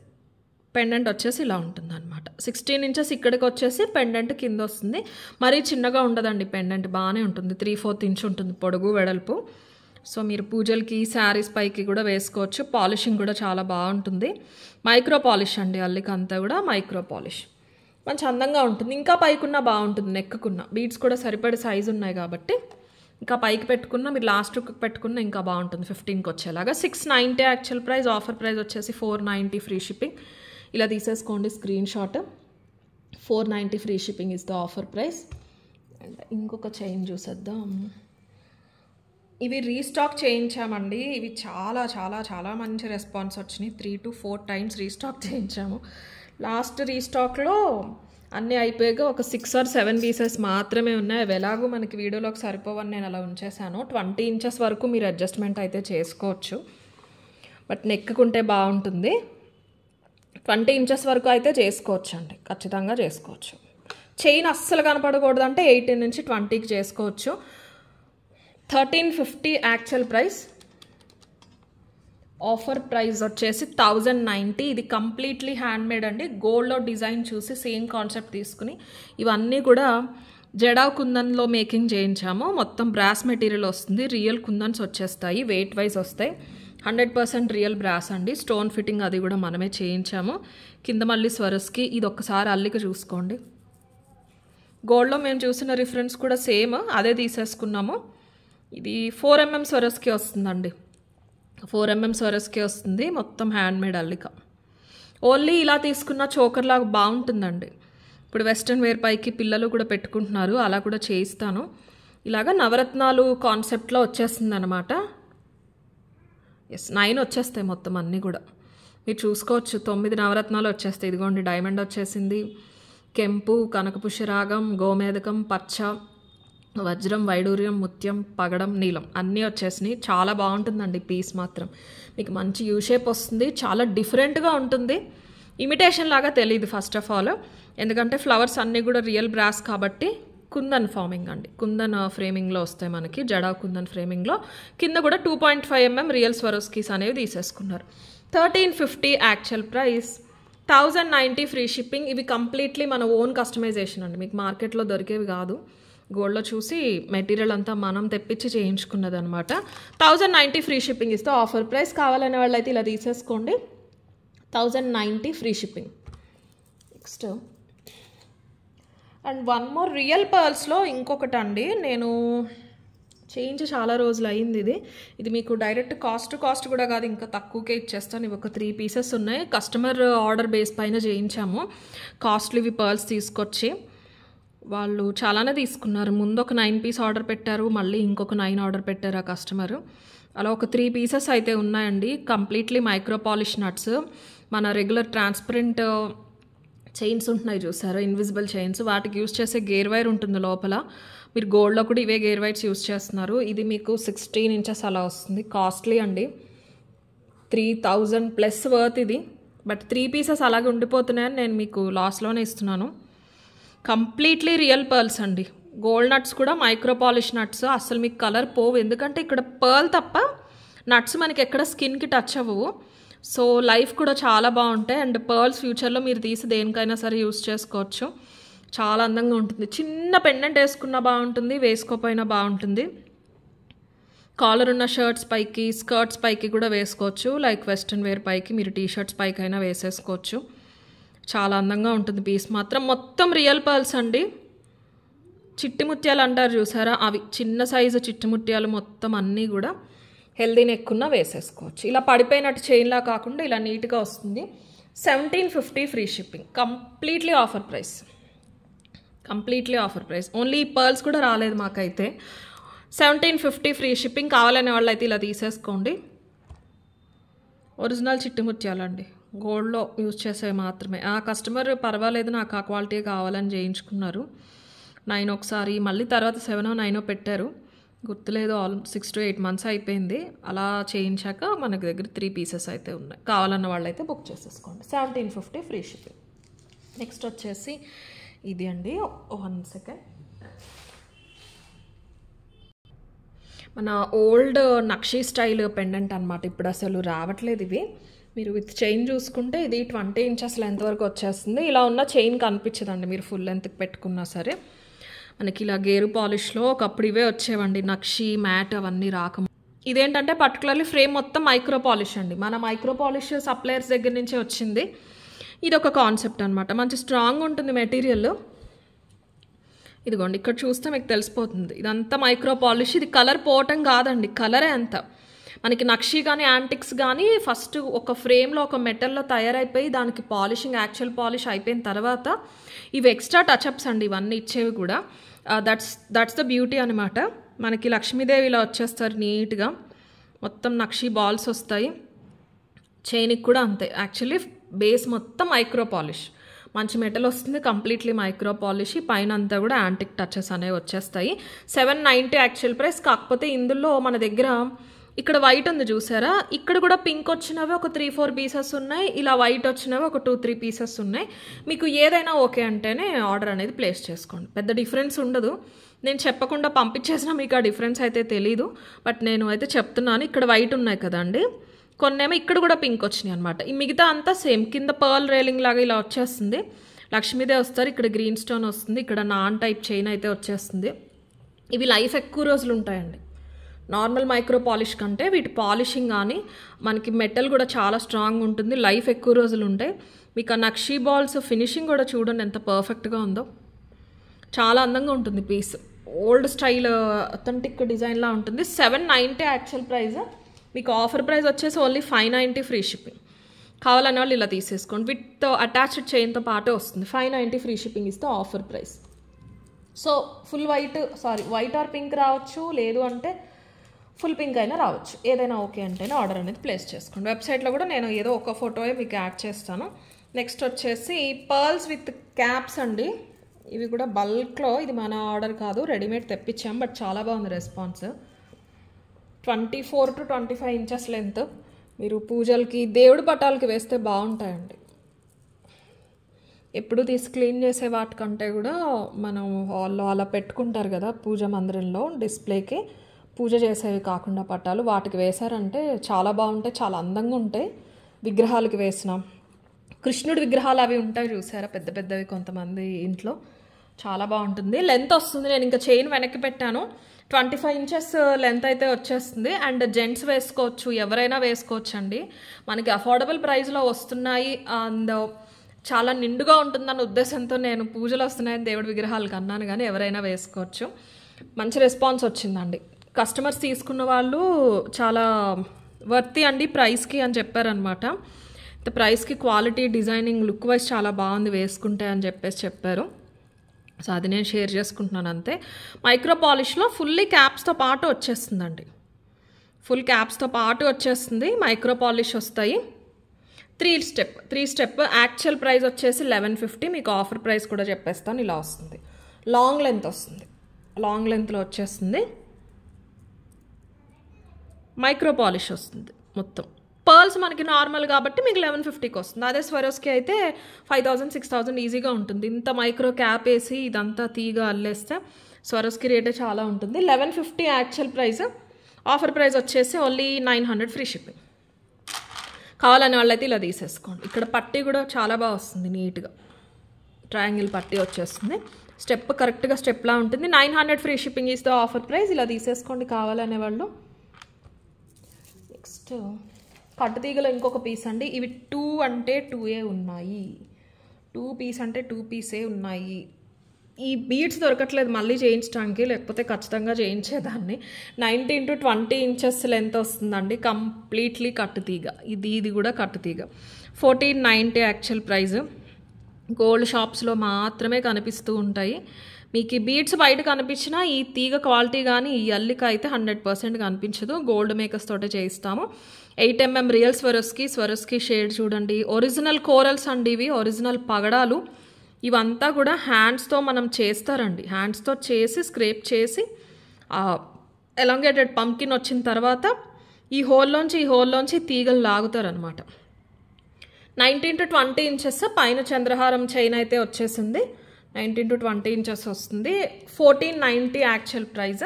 పెండెంట్ వచ్చేసి ఇలా ఉంటుంది అనమాట. 16 ఇంచెస్ ఇక్కడికి వచ్చేసి పెండెంట్ కింద వస్తుంది. మరీ చిన్నగా ఉండదండి పెండెంట్, బాగానే ఉంటుంది. 3/4 ఇంచ్ ఉంటుంది పొడుగు వెడల్పు. సో మీరు పూజలకి శారీస్ పైకి కూడా వేసుకోవచ్చు. పాలిషింగ్ కూడా చాలా బాగుంటుంది. మైక్రో పాలిష్ అండి, అల్లిక అంతా కూడా మైక్రో పాలిష్. మంచి అందంగా ఉంటుంది. ఇంకా పైకున్నా బాగుంటుంది, నెక్కుకున్న బీడ్స్ కూడా సరిపడే సైజు ఉన్నాయి కాబట్టి ఇంకా పైకి పెట్టుకున్నా, మీరు లాస్ట్ పెట్టుకున్నా ఇంకా బాగుంటుంది 15కి వచ్చేలాగా. 690 యాక్చువల్ ప్రైస్, ఆఫర్ ప్రైస్ వచ్చేసి 490 ఫ్రీ షిప్పింగ్. ఇలా తీసేసుకోండి screen shot. 490 free shipping is the offer price. And ఇంకొక చైన్ చూసేద్దాం. ఇవి రీస్టాక్ చేయించామండి. ఇవి చాలా చాలా చాలా మంచి రెస్పాన్స్ వచ్చినాయి. 3 to 4 టైమ్స్ రీస్టాక్ చేయించాము. లాస్ట్ రీస్టాక్లో అన్నీ అయిపోయాక ఒక 6 or 7 పీసెస్ మాత్రమే ఉన్నాయి. అవి ఎలాగో మనకి వీడియోలోకి సరిపోవని నేను అలా ఉంచేసాను. 20 ఇంచెస్ వరకు మీరు అడ్జస్ట్మెంట్ అయితే చేసుకోవచ్చు, బట్ నెక్కుకుంటే బాగుంటుంది. 20 ఇంచెస్ వరకు అయితే చేసుకోవచ్చు అండి, ఖచ్చితంగా చేసుకోవచ్చు. చైన్ అస్సలు కనపడకూడదంటే 18 నుంచి 20కి చేసుకోవచ్చు. 1350 యాక్చువల్ ప్రైస్, ఆఫర్ ప్రైస్ వచ్చేసి 1090. ఇది కంప్లీట్లీ హ్యాండ్మేడ్ అండి. గోల్డ్లో డిజైన్ చూసి సేమ్ కాన్సెప్ట్ తీసుకుని ఇవన్నీ కూడా జడా కుందన్లో మేకింగ్ చేయించాము. మొత్తం బ్రాస్ మెటీరియల్ వస్తుంది. రియల్ కుందన్స్ వచ్చేస్తాయి, వెయిట్ వైజ్ వస్తాయి. 100% రియల్ బ్రాస్ అండి. స్టోన్ ఫిట్టింగ్ అది కూడా మనమే చేయించాము. కింద మళ్ళీ స్వరస్కి ఇది ఒక్కసారి అల్లిక చూసుకోండి. గోల్డ్లో మేము చూసిన రిఫరెన్స్ కూడా సేమ్ అదే తీసేసుకున్నాము. ఇది 4mm స్వరస్కి వస్తుందండి. 4mm స్వరస్కి వస్తుంది. మొత్తం హ్యాండ్మేడ్ అల్లిక. ఓన్లీ ఇలా తీసుకున్న చోకర్ లాగా బాగుంటుందండి. ఇప్పుడు వెస్ట్రన్ వేర్ పైకి పిల్లలు కూడా పెట్టుకుంటున్నారు, అలా కూడా చేయిస్తాను. ఇలాగా నవరత్నాలు కాన్సెప్ట్లో వచ్చేస్తుంది అనమాట. 9 వచ్చేస్తాయి మొత్తం అన్నీ కూడా మీరు చూసుకోవచ్చు. 9 నవరత్నాలు వచ్చేస్తాయి. ఇదిగోండి డైమండ్ వచ్చేసింది, కెంపు, కనకపుష్యరాగం, గోమేదకం, పచ్చ, వజ్రం, వైడూర్యం, ముత్యం, పగడం, నీలం అన్నీ వచ్చేసినాయి. చాలా బాగుంటుందండి పీస్ మాత్రం. మీకు మంచి యూ షేప్ వస్తుంది. చాలా డిఫరెంట్గా ఉంటుంది. ఇమిటేషన్ లాగా తెలియదు ఫస్ట్ ఆఫ్ ఆల్, ఎందుకంటే ఫ్లవర్స్ అన్నీ కూడా రియల్ బ్రాస్ కాబట్టి. కుందన్ ఫార్మింగ్ అండి, కుందన్ ఫ్రేమింగ్లో వస్తాయి మనకి, జడా కుందన్ ఫ్రేమింగ్లో. కింద కూడా 2.5mm రియల్ స్వరోస్కీస్ అనేవి తీసేసుకున్నారు. 1350 యాక్చువల్ ప్రైస్, 1090 ఫ్రీ షిప్పింగ్. ఇవి కంప్లీట్లీ మన ఓన్ కస్టమైజేషన్ అండి, మీకు మార్కెట్లో దొరికేవి కాదు. గోల్డ్లో చూసి మెటీరియల్ అంతా మనం తెప్పించి చేయించుకున్నది అనమాట. 1090 ఫ్రీ షిప్పింగ్ ఇస్తే ఆఫర్ ప్రైస్. కావాలనే వాళ్ళు అయితే ఇలా తీసేసుకోండి. 1090 free shipping. Next and one more real పర్ల్స్లో ఇంకొకటి అండి. నేను చేయించి చాలా రోజులు అయింది. ఇది మీకు డైరెక్ట్ కాస్ట్ కూడా కాదు, ఇంకా తక్కువకే ఇచ్చేస్తాను. ఇవి ఒక 3 పీసెస్ ఉన్నాయి. కస్టమర్ ఆర్డర్ బేస్ పైన చేయించాము. కాస్ట్లీ ఇవి పర్ల్స్ తీసుకొచ్చి వాళ్ళు చాలానే తీసుకున్నారు. ముందు ఒక 9 పీస్ ఆర్డర్ పెట్టారు, మళ్ళీ ఇంకొక 9 ఆర్డర్ పెట్టారు ఆ కస్టమరు. అలా ఒక 3 పీసెస్ అయితే ఉన్నాయండి. Completely micro polish nuts. మన రెగ్యులర్ ట్రాన్స్పరెంట్ చైన్స్ ఉంటున్నాయి చూసారా, ఇన్విజిబుల్ చైన్స్, వాటికి యూస్ చేసే గేర్ వైర్ ఉంటుంది లోపల. మీరు గోల్డ్లో కూడా ఇవే గేర్ వైర్స్ యూస్ చేస్తున్నారు. ఇది మీకు 16 ఇంచెస్ అలా వస్తుంది. కాస్ట్లీ అండి, 3000+ వర్త్ ఇది. బట్ 3 పీసెస్ అలాగే ఉండిపోతున్నాయని నేను మీకు లాస్లోనే ఇస్తున్నాను. కంప్లీట్లీ రియల్ పర్ల్స్ అండి. గోల్డ్ నట్స్ కూడా మైక్రో పాలిష్ నట్స్. అసలు మీకు కలర్ పోవు, ఎందుకంటే ఇక్కడ పర్ల్ తప్ప నట్స్ మనకి ఎక్కడ స్కిన్కి టచ్ అవ్వవు. సో లైఫ్ కూడా చాలా బాగుంటాయి. అండ్ పర్ల్స్ ఫ్యూచర్లో మీరు తీసి దేనికైనా సరే యూస్ చేసుకోవచ్చు. చాలా అందంగా ఉంటుంది. చిన్న పెండెంట్ వేసుకున్నా బాగుంటుంది, వేసుకోపోయినా బాగుంటుంది. కాలర్ ఉన్న షర్ట్స్ పైకి, స్కర్ట్స్ పైకి కూడా వేసుకోవచ్చు. లైక్ వెస్ట్రన్ వేర్ పైకి మీరు టీ షర్ట్స్ పైకి అయినా వేసేసుకోవచ్చు. చాలా అందంగా ఉంటుంది పీస్ మాత్రం. మొత్తం రియల్ పర్ల్స్ అండి. చిట్టి ముత్యాలు అంటారు చూసారా, అవి చిన్న సైజు చిట్టి ముత్యాలు మొత్తం అన్నీ కూడా హెల్దీ నెక్కున్నా వేసేసుకోవచ్చు. ఇలా పడిపోయినట్టు చైన్లా కాకుండా ఇలా నీట్గా వస్తుంది. 1750 free shipping. Completely offer price. Completely offer price. Only pearls కూడా రాలేదు మాకైతే. 1750 ఫ్రీ షిప్పింగ్. కావాలనే వాళ్ళు అయితే ఇలా తీసేసుకోండి. ఒరిజినల్ చిట్టి ముత్యాలండి, గోల్డ్లో యూజ్ చేసేవి మాత్రమే. ఆ కస్టమర్ పర్వాలేదు నాకు ఆ క్వాలిటీ కావాలని చేయించుకున్నారు. 9 ఒకసారి, మళ్ళీ తర్వాత 7 or 9 పెట్టారు, గుర్తులేదు. 6 to 8 months అయిపోయింది. అలా చేయించాక మనకి దగ్గర 3 pieces అయితే ఉన్నాయి. కావాలన్న వాళ్ళు అయితే బుక్ చేసేసుకోండి. 1750 ఫ్రీ షిప్పింగ్. నెక్స్ట్ వచ్చేసి ఇది అండి, 1 second. మన ఓల్డ్ నక్షీ స్టైల్ పెండెంట్ అనమాట. ఇప్పుడు అసలు రావట్లేదు ఇవి. మీరు విత్ చైన్ చూసుకుంటే ఇది 20 inches లెంత్ వరకు వచ్చేస్తుంది. ఇలా ఉన్న చైన్ కనిపించదండి మీరు ఫుల్ లెంత్కి పెట్టుకున్నా సరే. మనకి ఇలా గేరు పాలిష్లో ఒకప్పుడు ఇవే వచ్చేవండి, నక్షి మ్యాట్ అవన్నీ రాక. ఇదేంటంటే పర్టికులర్లీ ఫ్రేమ్ మొత్తం మైక్రో పాలిష్ అండి. మన మైక్రో పాలిష్ సప్లయర్స్ దగ్గర నుంచే వచ్చింది. ఇది ఒక కాన్సెప్ట్ అనమాట. మంచి స్ట్రాంగ్ ఉంటుంది మెటీరియల్. ఇదిగోండి, ఇక్కడ చూస్తే మీకు తెలిసిపోతుంది ఇదంతా మైక్రో పాలిష్. ఇది కలర్ పోవటం కాదండి, కలరే అంత. మనకి నక్షి కానీ యాంటిక్స్ కానీ ఫస్ట్ ఒక ఫ్రేమ్లో ఒక మెటల్లో తయారైపోయి దానికి పాలిషింగ్, యాక్చువల్ పాలిష్ అయిపోయిన తర్వాత ఇవి ఎక్స్ట్రా టచ్అప్స్ అండి ఇవన్నీ ఇచ్చేవి కూడా. దట్స్ ద బ్యూటీ అనమాట. మనకి లక్ష్మీదేవి ఇలా వచ్చేస్తారు నీట్గా, మొత్తం నక్షి బాల్స్ వస్తాయి. చైన్కి కూడా అంతే. యాక్చువల్లీ బేస్ మొత్తం మైక్రో పాలిష్, మంచి మెటల్ వస్తుంది, కంప్లీట్లీ మైక్రో పాలిష్. పైన అంతా కూడా యాంటిక్ టచెస్ అనేవి వచ్చేస్తాయి. 790 యాక్చువల్ ప్రైస్. కాకపోతే ఇందులో మన దగ్గర ఇక్కడ వైట్ ఉంది చూసారా, ఇక్కడ కూడా పింక్ వచ్చినవి ఒక 3-4 పీసెస్ ఉన్నాయి, ఇలా వైట్ వచ్చినవి ఒక 2-3 పీసెస్ ఉన్నాయి. మీకు ఏదైనా ఓకే అంటేనే ఆర్డర్ అనేది ప్లేస్ చేసుకోండి. పెద్ద డిఫరెన్స్ ఉండదు. నేను చెప్పకుండా పంపించేసినా మీకు ఆ డిఫరెన్స్ అయితే తెలీదు, బట్ నేను అయితే చెప్తున్నాను. ఇక్కడ వైట్ ఉన్నాయి కదండి, కొన్నేమో ఇక్కడ కూడా పింక్ వచ్చినాయి అనమాట. ఈ మిగతా అంతా సేమ్. కింద పర్ల్ రైలింగ్ లాగా ఇలా వచ్చేస్తుంది. లక్ష్మీదే వస్తారు, ఇక్కడ గ్రీన్ స్టోన్ వస్తుంది, ఇక్కడ నాన్ టైప్ చైన్ అయితే వచ్చేస్తుంది. ఇవి లైఫ్ ఎక్కువ రోజులు ఉంటాయండి నార్మల్ మైక్రో పాలిష్ కంటే. వీటి పాలిషింగ్ కానీ మనకి మెటల్ కూడా చాలా స్ట్రాంగ్ ఉంటుంది, లైఫ్ ఎక్కువ రోజులు ఉంటాయి. మీకు ఆ నక్షీ బాల్స్ ఫినిషింగ్ కూడా చూడండి ఎంత పర్ఫెక్ట్గా ఉందో. చాలా అందంగా ఉంటుంది పీస్. ఓల్డ్ స్టైల్ అథెంటిక్ డిజైన్లా ఉంటుంది. 790 యాక్చువల్ ప్రైస్. మీకు ఆఫర్ ప్రైస్ వచ్చేసి ఓన్లీ 590 ఫ్రీ షిప్పింగ్. కావాలనే వాళ్ళు ఇలా తీసేసుకోండి. విత్ అటాచ్డ్ చైన్తో పాటే వస్తుంది. 590 ఫ్రీ షిప్పింగ్ ఇస్తే offer price. So full white or pink రావచ్చు, లేదు అంటే ఫుల్ పింక్ అయినా రావచ్చు. ఏదైనా ఓకే అంటేనే ఆర్డర్ అనేది ప్లేస్ చేసుకోండి. వెబ్సైట్లో కూడా నేను ఏదో ఒక ఫోటోయే మీకు యాడ్ చేస్తాను. నెక్స్ట్ వచ్చేసి పర్ల్స్ విత్ క్యాప్స్ అండి. ఇవి కూడా బల్క్లో, ఇది మన ఆర్డర్ కాదు, రెడీమేడ్ తెప్పించాం, బట్ చాలా బాగుంది రెస్పాన్స్. 24 to 25 inches length. మీరు పూజలకి, దేవుడి పటాలకి వేస్తే బాగుంటాయండి. ఎప్పుడు తీసి క్లీన్ చేసే వాటికంటే కూడా మనం హాల్లో అలా పెట్టుకుంటారు కదా పూజ మందిరంలో డిస్ప్లేకి, పూజ చేసేవి కాకుండా పటాలు వాటికి వేశారంటే చాలా బాగుంటాయి, చాలా అందంగా ఉంటాయి. విగ్రహాలకి వేసిన కృష్ణుడి విగ్రహాలు అవి ఉంటాయి చూసారా, పెద్ద పెద్దవి కొంతమంది ఇంట్లో, చాలా బాగుంటుంది. లెంత్ వస్తుంది. నేను ఇంకా చైన్ వెనక్కి పెట్టాను. 25 inches లెంత్ అయితే వచ్చేస్తుంది. అండ్ జెంట్స్ వేసుకోవచ్చు, ఎవరైనా వేసుకోవచ్చు అండి. మనకి అఫోర్డబుల్ ప్రైస్లో వస్తున్నాయి. అండ్ చాలా నిండుగా ఉంటుందన్న ఉద్దేశంతో నేను పూజలు వస్తున్నాయని దేవుడి విగ్రహాలకు అన్నాను, కానీ ఎవరైనా వేసుకోవచ్చు. మంచి రెస్పాన్స్ వచ్చిందండి. కస్టమర్స్ తీసుకున్న వాళ్ళు చాలా వర్తి అండి ప్రైస్కి అని చెప్పారనమాట. ప్రైస్కి క్వాలిటీ, డిజైనింగ్, లుక్ వైజ్ చాలా బాగుంది వేసుకుంటే అని చెప్పారు. సో అది నేను షేర్ చేసుకుంటున్నాను అంతే. మైక్రో పాలిష్లో ఫుల్లీ క్యాప్స్తో పాటు వచ్చేస్తుందండి. ఫుల్ క్యాప్స్తో పాటు వచ్చేస్తుంది. మైక్రో పాలిష్ వస్తాయి. 3 స్టెప్. యాక్చువల్ ప్రైస్ వచ్చేసి 1150. మీకు ఆఫర్ ప్రైస్ కూడా చెప్పేస్తాను. ఇలా వస్తుంది. లాంగ్ లెంత్ వస్తుంది. లాంగ్ లెంత్లో వచ్చేస్తుంది. మైక్రో పాలిష్ వస్తుంది మొత్తం. పర్ల్స్ మనకి నార్మల్ కాబట్టి మీకు 1150కి వస్తుంది. అదే స్వరోస్కి అయితే 5000-6000 ఈజీగా ఉంటుంది. ఇంత మైక్రో క్యాప్ వేసి ఇదంతా తీగ అల్లేస్తే స్వరోస్కి రేటే చాలా ఉంటుంది. 1150 యాక్చువల్ ప్రైస్. ఆఫర్ ప్రైస్ వచ్చేసి ఓన్లీ 900 ఫ్రీ షిప్పింగ్. కావాలనే వాళ్ళైతే ఇలా తీసేసుకోండి. ఇక్కడ పట్టీ కూడా చాలా బాగా వస్తుంది నీట్గా. ట్రయాంగిల్ పట్టి వచ్చేస్తుంది. స్టెప్ కరెక్ట్గా స్టెప్లా ఉంటుంది. 900 ఫ్రీ షిప్పింగ్ ఇస్తే ఆఫర్ ప్రైస్. ఇలా తీసేసుకోండి కావాలనే వాళ్ళు. నెక్స్ట్ కట్టుతీగలో ఇంకొక పీస్ అండి. ఇవి 2 అంటే 2ఏ ఉన్నాయి, 2 పీస్ అంటే 2 పీసే ఉన్నాయి. ఈ బీడ్స్ దొరకట్లేదు మళ్ళీ చేయించడానికి, లేకపోతే ఖచ్చితంగా చేయించేదాన్ని. 19 to 20 ఇంచెస్ లెంత్ వస్తుందండి. కంప్లీట్లీ కట్టుతీగ. ఇది కూడా కట్టుతీగ. 1490 యాక్చువల్ ప్రైస్. గోల్డ్ షాప్స్లో మాత్రమే కనిపిస్తూ ఉంటాయి. మీకు ఈ బీడ్స్ బయట కనిపించినా ఈ తీగ క్వాలిటీ కానీ ఈ అల్లిక అయితే 100% కనిపించదు. గోల్డ్ మేకర్స్ తోటే చేయిస్తాము. 8mm రియల్ స్వరస్కి షేడ్ చూడండి. ఒరిజినల్ కోరల్స్ అండి ఇవి, ఒరిజినల్ పగడాలు. ఇవంతా కూడా హ్యాండ్స్తో మనం చేస్తారండి. హ్యాండ్స్తో చేసి స్క్రేప్ చేసి ఎలాంగేటెడ్ పంకిన్ వచ్చిన తర్వాత ఈ హోల్లోంచి తీగలు లాగుతారనమాట. 19 to 20 ఇంచెస్ పైన చంద్రహారం చైన్ అయితే వచ్చేసింది. 19 to 20 ఇంచెస్ వస్తుంది. 1490 యాక్చువల్ ప్రైస్.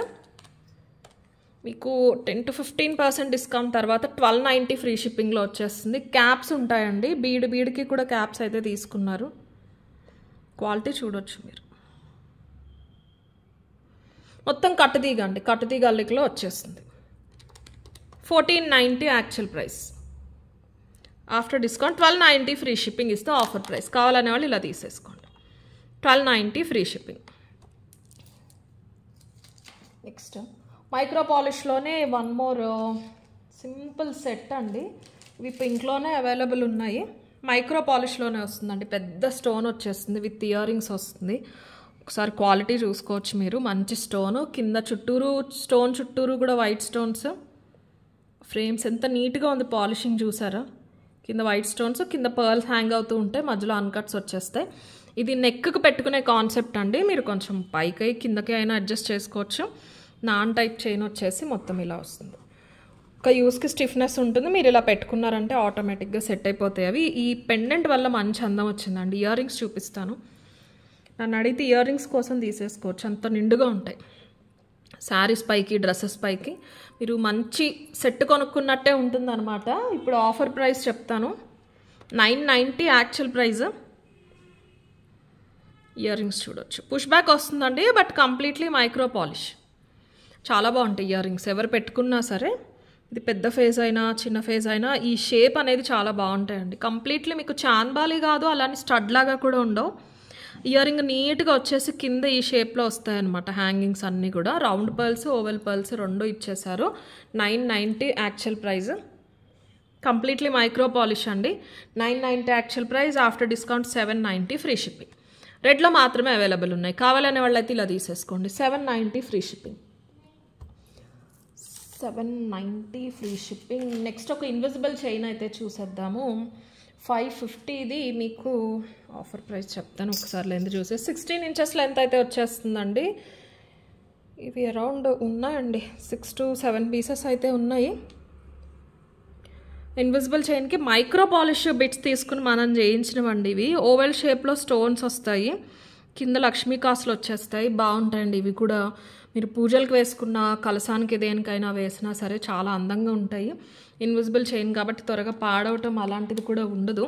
మీకు 10 to 15% డిస్కౌంట్ తర్వాత 1290 ఫ్రీ షిప్పింగ్లో వచ్చేస్తుంది. క్యాప్స్ ఉంటాయండి. బీడ్కి కూడా క్యాప్స్ అయితే తీసుకున్నారు. క్వాలిటీ చూడొచ్చు మీరు. మొత్తం కట్టుతీగ అండి, కట్టుతీగ అల్లికలో వచ్చేస్తుంది. 1490 actual price. After discount 1290 free shipping ఇస్తే ఆఫర్ ప్రైస్. కావాలనే వాళ్ళు ఇలా తీసేసుకోండి. 1290 ఫ్రీ షిప్పింగ్. నెక్స్ట్ మైక్రో పాలిష్లోనే వన్ మోర్ సింపుల్ సెట్ అండి. ఇవి పింక్లోనే అవైలబుల్ ఉన్నాయి. మైక్రో పాలిష్లోనే వస్తుందండి. పెద్ద స్టోన్ వచ్చేస్తుంది, విత్ ఇయర్ రింగ్స్ వస్తుంది. ఒకసారి క్వాలిటీ చూసుకోవచ్చు మీరు. మంచి స్టోను, కింద స్టోన్ చుట్టూరు కూడా వైట్ స్టోన్స్. ఫ్రేమ్స్ ఎంత నీట్గా ఉంది, పాలిషింగ్ చూసారా? కింద వైట్ స్టోన్స్, కింద పర్ల్స్ హ్యాంగ్ అవుతూ ఉంటాయి, మధ్యలో అన్కట్స్ వచ్చేస్తాయి. ఇది నెక్కి పెట్టుకునే కాన్సెప్ట్ అండి. మీరు కొంచెం పైకి కిందకి అయినా అడ్జస్ట్ చేసుకోవచ్చు. నాన్ టైప్ చైన్ వచ్చేసి మొత్తం ఇలా వస్తుంది. ఒక యూస్కి స్టిఫ్నెస్ ఉంటుంది. మీరు ఇలా పెట్టుకున్నారంటే ఆటోమేటిక్గా సెట్ అయిపోతాయి అవి. ఈ పెండెంట్ వల్ల మంచి అందం వచ్చిందండి. ఇయర్ రింగ్స్ చూపిస్తాను. నన్ను అడిగితే ఇయర్ రింగ్స్ కోసం తీసేసుకోవచ్చు, అంత నిండుగా ఉంటాయి. శారీస్ పైకి, డ్రెస్సెస్ పైకి మీరు మంచి సెట్ కొనుక్కున్నట్టే ఉంటుందన్నమాట. ఇప్పుడు ఆఫర్ ప్రైస్ చెప్తాను. 990 యాక్చువల్ ప్రైస్. ఇయర్ రింగ్స్ చూడొచ్చు. పుష్ బ్యాక్ వస్తుందండి, బట్ కంప్లీట్లీ మైక్రో పాలిష్. చాలా బాగుంటాయి ఇయర్ రింగ్స్. ఎవరు పెట్టుకున్నా సరే, ఇది పెద్ద ఫేజ్ అయినా చిన్న ఫేజ్ అయినా, ఈ షేప్ అనేది చాలా బాగుంటాయండి. కంప్లీట్లీ మీకు చాన్బాలి కాదు, అలానే స్టడ్ లాగా కూడా ఉండవు. ఇయర్ రింగ్ నీట్గా వచ్చేసి కింద ఈ షేప్లో వస్తాయన్నమాట. హ్యాంగింగ్స్ అన్నీ కూడా రౌండ్ పర్ల్స్, ఓవెల్ పర్ల్స్ రెండు ఇచ్చేసారు. 990 actual price. Completely micro polish అండి. 990 actual price. After discount 790 free shipping. రెడ్లో మాత్రమే అవైలబుల్ ఉన్నాయి. కావాలనే వాళ్ళైతే ఇలా తీసేసుకోండి. 790 free shipping. 790 free shipping. Next ఒక ఇన్విజిబుల్ చైన్ అయితే చూసేద్దాము. 550 మీకు ఆఫర్ ప్రైస్ చెప్తాను ఒకసారి. లెంత్ చూసే 16 ఇంచెస్ లెంత్ అయితే వచ్చేస్తుందండి. ఇవి అరౌండ్ ఉన్నాయండి, 6 to 7 పీసెస్ అయితే ఉన్నాయి. ఇన్విజిబుల్ చైన్కి మైక్రో పాలిష్ బిట్స్ తీసుకుని మనం చేయించినవండి. ఇవి ఓవెల్ షేప్లో స్టోన్స్ వస్తాయి, కింద లక్ష్మీ కాసులు వచ్చేస్తాయి. బాగుంటాయండి ఇవి కూడా. మీరు పూజలకు వేసుకున్న, కలసానికి దేనికైనా వేసినా సరే చాలా అందంగా ఉంటాయి. ఇన్విజిబుల్ చైన్ కాబట్టి త్వరగా పాడవటం అలాంటిది కూడా ఉండదు.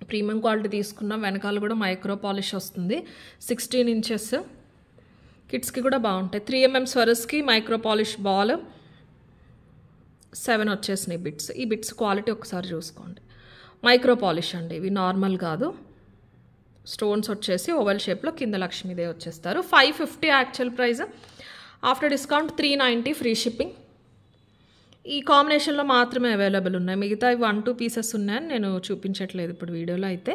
ప్రీమియం క్వాలిటీ తీసుకున్నాం. వెనకాల కూడా మైక్రో పాలిష్ వస్తుంది. 16 ఇంచెస్. కిడ్స్కి కూడా బాగుంటాయి. 3mm స్వరస్కి micro polish ball. 7 వచ్చేసినాయి బిట్స్. ఈ బిట్స్ క్వాలిటీ ఒకసారి చూసుకోండి. మైక్రో పాలిష్ అండి ఇవి, నార్మల్ కాదు. స్టోన్స్ వచ్చేసి ఓవెల్ షేప్లో కింద లక్ష్మీదేవి వచ్చేస్తారు. 550 actual price. After discount 390 free shipping. ఈ కాంబినేషన్లో మాత్రమే అవైలబుల్ ఉన్నాయి. మిగతా 1-2 పీసెస్ ఉన్నాయని నేను చూపించట్లేదు ఇప్పుడు వీడియోలో అయితే.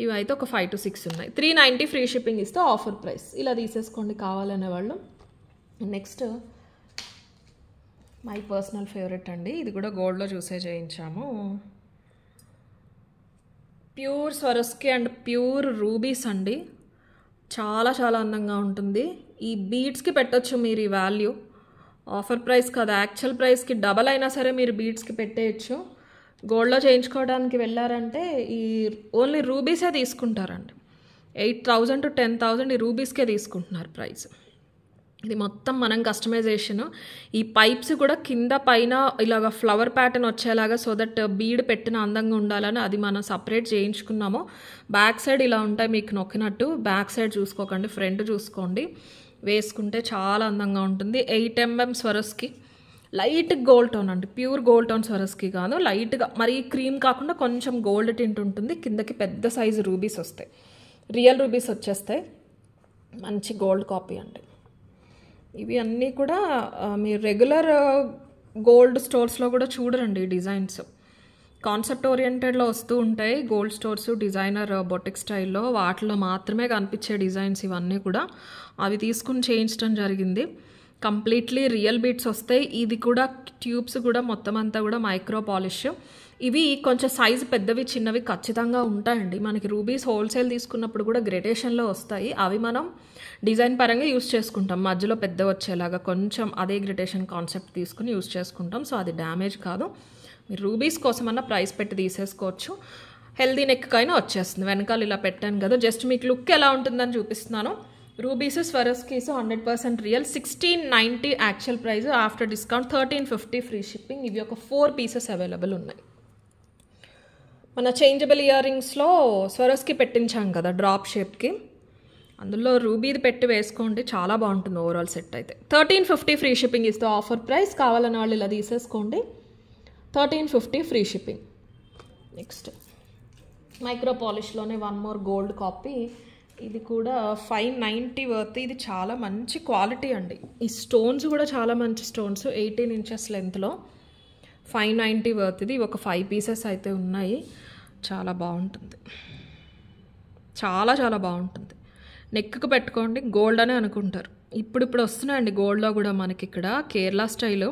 ఇవి అయితే ఒక 5 to 6 ఉన్నాయి. 390 ఫ్రీ షిప్పింగ్ ఇస్తే ఆఫర్ ప్రైస్. ఇలా తీసేసుకోండి కావాలనే వాళ్ళు. నెక్స్ట్ మై పర్సనల్ ఫేవరెట్ అండి. ఇది కూడా గోల్డ్లో చూసే చేయించాము. Pure Swarovski and pure rubies అండి. చాలా చాలా అందంగా ఉంటుంది. ఈ బీడ్స్కి పెట్టొచ్చు మీరు ఈ వాల్యూ. ఆఫర్ ప్రైస్ కదా, యాక్చువల్ ప్రైస్కి డబల్ అయినా సరే మీరు బీడ్స్కి పెట్టేయచ్చు. గోల్డ్లో చేయించుకోవడానికి వెళ్ళారంటే ఈ ఓన్లీ రూబీసే తీసుకుంటారండి. 8,000 to 10,000 ఈ రూబీస్కే తీసుకుంటున్నారు ప్రైస్. ఇది మొత్తం మనం కస్టమైజేషన్. ఈ పైప్స్ కూడా కింద పైన ఇలాగ ఫ్లవర్ ప్యాటర్న్ వచ్చేలాగా, సో దట్ బీడ్ పెట్టిన అందంగా ఉండాలని అది మనం సపరేట్ చేయించుకున్నాము. బ్యాక్ సైడ్ ఇలా ఉంటాయి మీకు నొక్కినట్టు. బ్యాక్ సైడ్ చూసుకోకండి, ఫ్రంట్ చూసుకోండి. వేసుకుంటే చాలా అందంగా ఉంటుంది. 8 mm స్వరస్కి, లైట్ గోల్డ్ టోన్ అండి, ప్యూర్ గోల్డ్ టోన్ స్వరస్కి కాదు, లైట్గా మరీ క్రీమ్ కాకుండా కొంచెం గోల్డ్ టింట్ ఉంటుంది. కిందకి పెద్ద సైజు రూబీస్ వస్తాయి, రియల్ రూబీస్ వచ్చేస్తాయి. మంచి గోల్డ్ కాపీ అండి. ఇవి అన్నీ కూడా మీరు రెగ్యులర్ గోల్డ్ స్టోర్స్లో కూడా చూడరండి ఈ డిజైన్స్. కాన్సెప్ట్ ఓరియంటెడ్లో వస్తూ ఉంటాయి గోల్డ్ స్టోర్స్, డిజైనర్ బొటిక్ స్టైల్లో, వాటిలో మాత్రమే కనిపించే డిజైన్స్ ఇవన్నీ కూడా. అవి తీసుకుని చేయించడం జరిగింది. కంప్లీట్లీ రియల్ బీట్స్ వస్తాయి. ఇది కూడా ట్యూబ్స్ కూడా మొత్తం అంతా కూడా మైక్రో పాలిష్. ఇవి కొంచెం సైజు పెద్దవి చిన్నవి ఖచ్చితంగా ఉంటాయండి. మనకి రూబీస్ హోల్సేల్ తీసుకున్నప్పుడు కూడా గ్రేడేషన్లో వస్తాయి. అవి మనం డిజైన్ పరంగా యూస్ చేసుకుంటాం, మధ్యలో పెద్ద వచ్చేలాగా కొంచెం అదే గ్రేడేషన్ కాన్సెప్ట్ తీసుకుని యూస్ చేసుకుంటాం. సో అది డ్యామేజ్ కాదు. మీరు రూబీస్ కోసమన్నా ప్రైస్ పెట్టి తీసేసుకోవచ్చు. హెల్దీ నెక్కైనా వచ్చేస్తుంది. వెనకాల ఇలా పెట్టాను కదా, జస్ట్ మీకు లుక్ ఎలా ఉంటుందని చూపిస్తున్నాను. Rubies స్వరస్కీస్ 100% real. 1690 actual price, after discount 1350 free shipping. ఇవి ఒక 4 పీసెస్ అవైలబుల్ ఉన్నాయి. మన చేంజబుల్ ఇయర్ రింగ్స్లో స్వరస్కి పెట్టించాం కదా డ్రాప్ షేప్కి, అందులో రూబీది పెట్టి వేసుకోండి, చాలా బాగుంటుంది ఓవరాల్ సెట్ అయితే. 1350 ఫ్రీ షిప్పింగ్ ఇస్తే ఆఫర్ ప్రైస్. కావాలన్న వాళ్ళు ఇలా తీసేసుకోండి. 1350 ఫ్రీ షిప్పింగ్. నెక్స్ట్ మైక్రో పాలిష్లోనే వన్ మోర్ గోల్డ్ కాపీ. ఇది కూడా 590 వర్త్. ఇది చాలా మంచి క్వాలిటీ అండి. ఈ స్టోన్స్ కూడా చాలా మంచి స్టోన్స్, 18 inches లెంత్లో. 590 వర్త్. ఇది ఒక 5 పీసెస్ అయితే ఉన్నాయి. చాలా బాగుంటుంది, చాలా చాలా బాగుంటుంది. నెక్కు పెట్టుకోండి, గోల్డ్ అనే అనుకుంటారు. ఇప్పుడు వస్తున్నాయండి గోల్డ్లో కూడా మనకి ఇక్కడ కేరళ స్టైలు.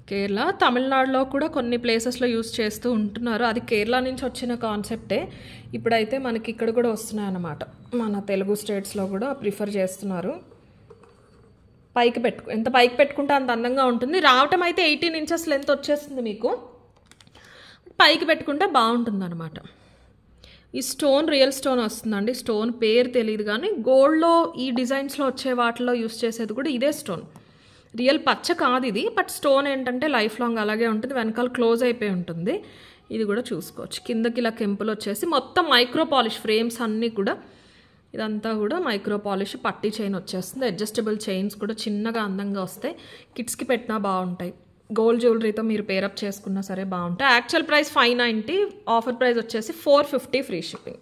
కేరళ, తమిళనాడులో కూడా కొన్ని ప్లేసెస్లో యూస్ చేస్తూ ఉంటున్నారు. అది కేరళ నుంచి వచ్చిన కాన్సెప్టే. ఇప్పుడైతే మనకి ఇక్కడ కూడా వస్తున్నాయి అన్నమాట. మన తెలుగు స్టేట్స్లో కూడా ప్రిఫర్ చేస్తున్నారు. పైకి ఎంత పైకి పెట్టుకుంటే అంత అందంగా ఉంటుంది. రావటం అయితే 18 inches లెంత్ వచ్చేస్తుంది మీకు. పైకి పెట్టుకుంటే బాగుంటుంది అనమాట. ఈ స్టోన్ రియల్ స్టోన్ వస్తుందండి. స్టోన్ పేరు తెలియదు కానీ గోల్డ్లో ఈ డిజైన్స్లో వచ్చే వాటిలో యూస్ చేసేది కూడా ఇదే స్టోన్. రియల్ పచ్చ కాదు ఇది, బట్ స్టోన్ ఏంటంటే లైఫ్ లాంగ్ అలాగే ఉంటుంది. వెనకాల క్లోజ్ అయిపోయి ఉంటుంది. ఇది కూడా చూసుకోవచ్చు. కిందకి ఇలా కెంపులు వచ్చేసి మొత్తం మైక్రో పాలిష్ ఫ్రేమ్స్ అన్నీ కూడా, ఇదంతా కూడా మైక్రో పాలిష్. పట్టీ చైన్ వచ్చేస్తుంది. అడ్జస్టబుల్ చైన్స్ కూడా చిన్నగా అందంగా వస్తాయి. కిడ్స్కి పెట్టినా బాగుంటాయి. గోల్డ్ జ్యువెలరీతో మీరు పేరప్ చేసుకున్నా సరే బాగుంటాయి. యాక్చువల్ ప్రైస్ 590, ఆఫర్ ప్రైస్ వచ్చేసి 450 ఫ్రీ షిప్పింగ్.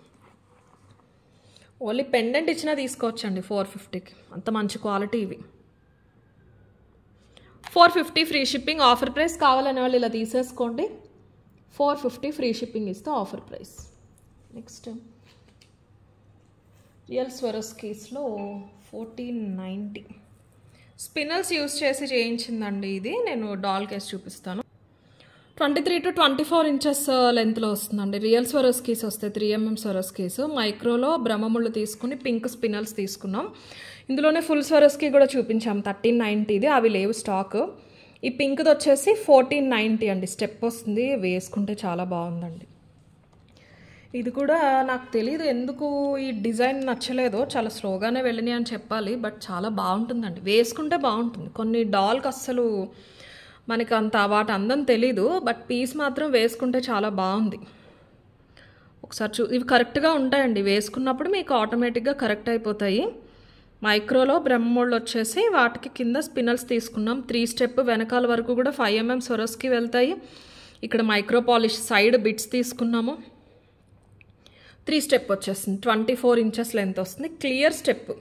ఓన్లీ పెండెంట్ ఇచ్చినా తీసుకోవచ్చండి 450కి, అంత మంచి క్వాలిటీ ఇవి. 450 ఫ్రీ షిప్పింగ్, ఆఫర్ ప్రైస్. కావాలనే వాళ్ళు ఇలా తీసేసుకోండి. 450 ఫ్రీ షిప్పింగ్ ఇస్తే ఆఫర్ ప్రైస్. నెక్స్ట్ రియల్ స్వరస్కీస్లో 1490 స్పిన్నల్స్ యూస్ చేసి చేయించిందండి. ఇది నేను డాల్ కేస్ చూపిస్తాను. 23 to 24 inches లెంత్లో వస్తుందండి. రియల్ స్వరస్కీస్ వస్తాయి, 3 mm స్వరస్కీస్. మైక్రోలో బ్రహ్మముళ్ళు తీసుకుని పింక్ స్పిన్నల్స్ తీసుకున్నాం. ఇందులోనే ఫుల్ స్వరస్కి కూడా చూపించాం 1390ది, అవి లేవు స్టాక్. ఈ పింక్ది వచ్చేసి 1490 అండి. స్టెప్ వస్తుంది, వేసుకుంటే చాలా బాగుందండి. ఇది కూడా నాకు తెలియదు ఎందుకు ఈ డిజైన్ నచ్చలేదో, చాలా స్లోగానే వెళ్ళినాయి అని చెప్పాలి, బట్ చాలా బాగుంటుందండి. వేసుకుంటే బాగుంటుంది. కొన్ని డాల్కి అస్సలు మనకి అంత వాటి అందం తెలీదు, బట్ పీస్ మాత్రం వేసుకుంటే చాలా బాగుంది. ఒకసారి ఇవి కరెక్ట్గా ఉంటాయండి. వేసుకున్నప్పుడు మీకు ఆటోమేటిక్గా కరెక్ట్ అయిపోతాయి. మైక్రోలో బ్రహ్మోళ్ళు వచ్చేసి వాటికి కింద స్పిన్నల్స్ తీసుకున్నాం. 3 స్టెప్ వెనకాల వరకు కూడా 5 mm సొరస్కి వెళ్తాయి. ఇక్కడ మైక్రో పాలిష్ సైడ్ బిట్స్ తీసుకున్నాము. 3 స్టెప్ వచ్చేస్తుంది. 24 inches లెంత్ వస్తుంది. క్లియర్ స్టెప్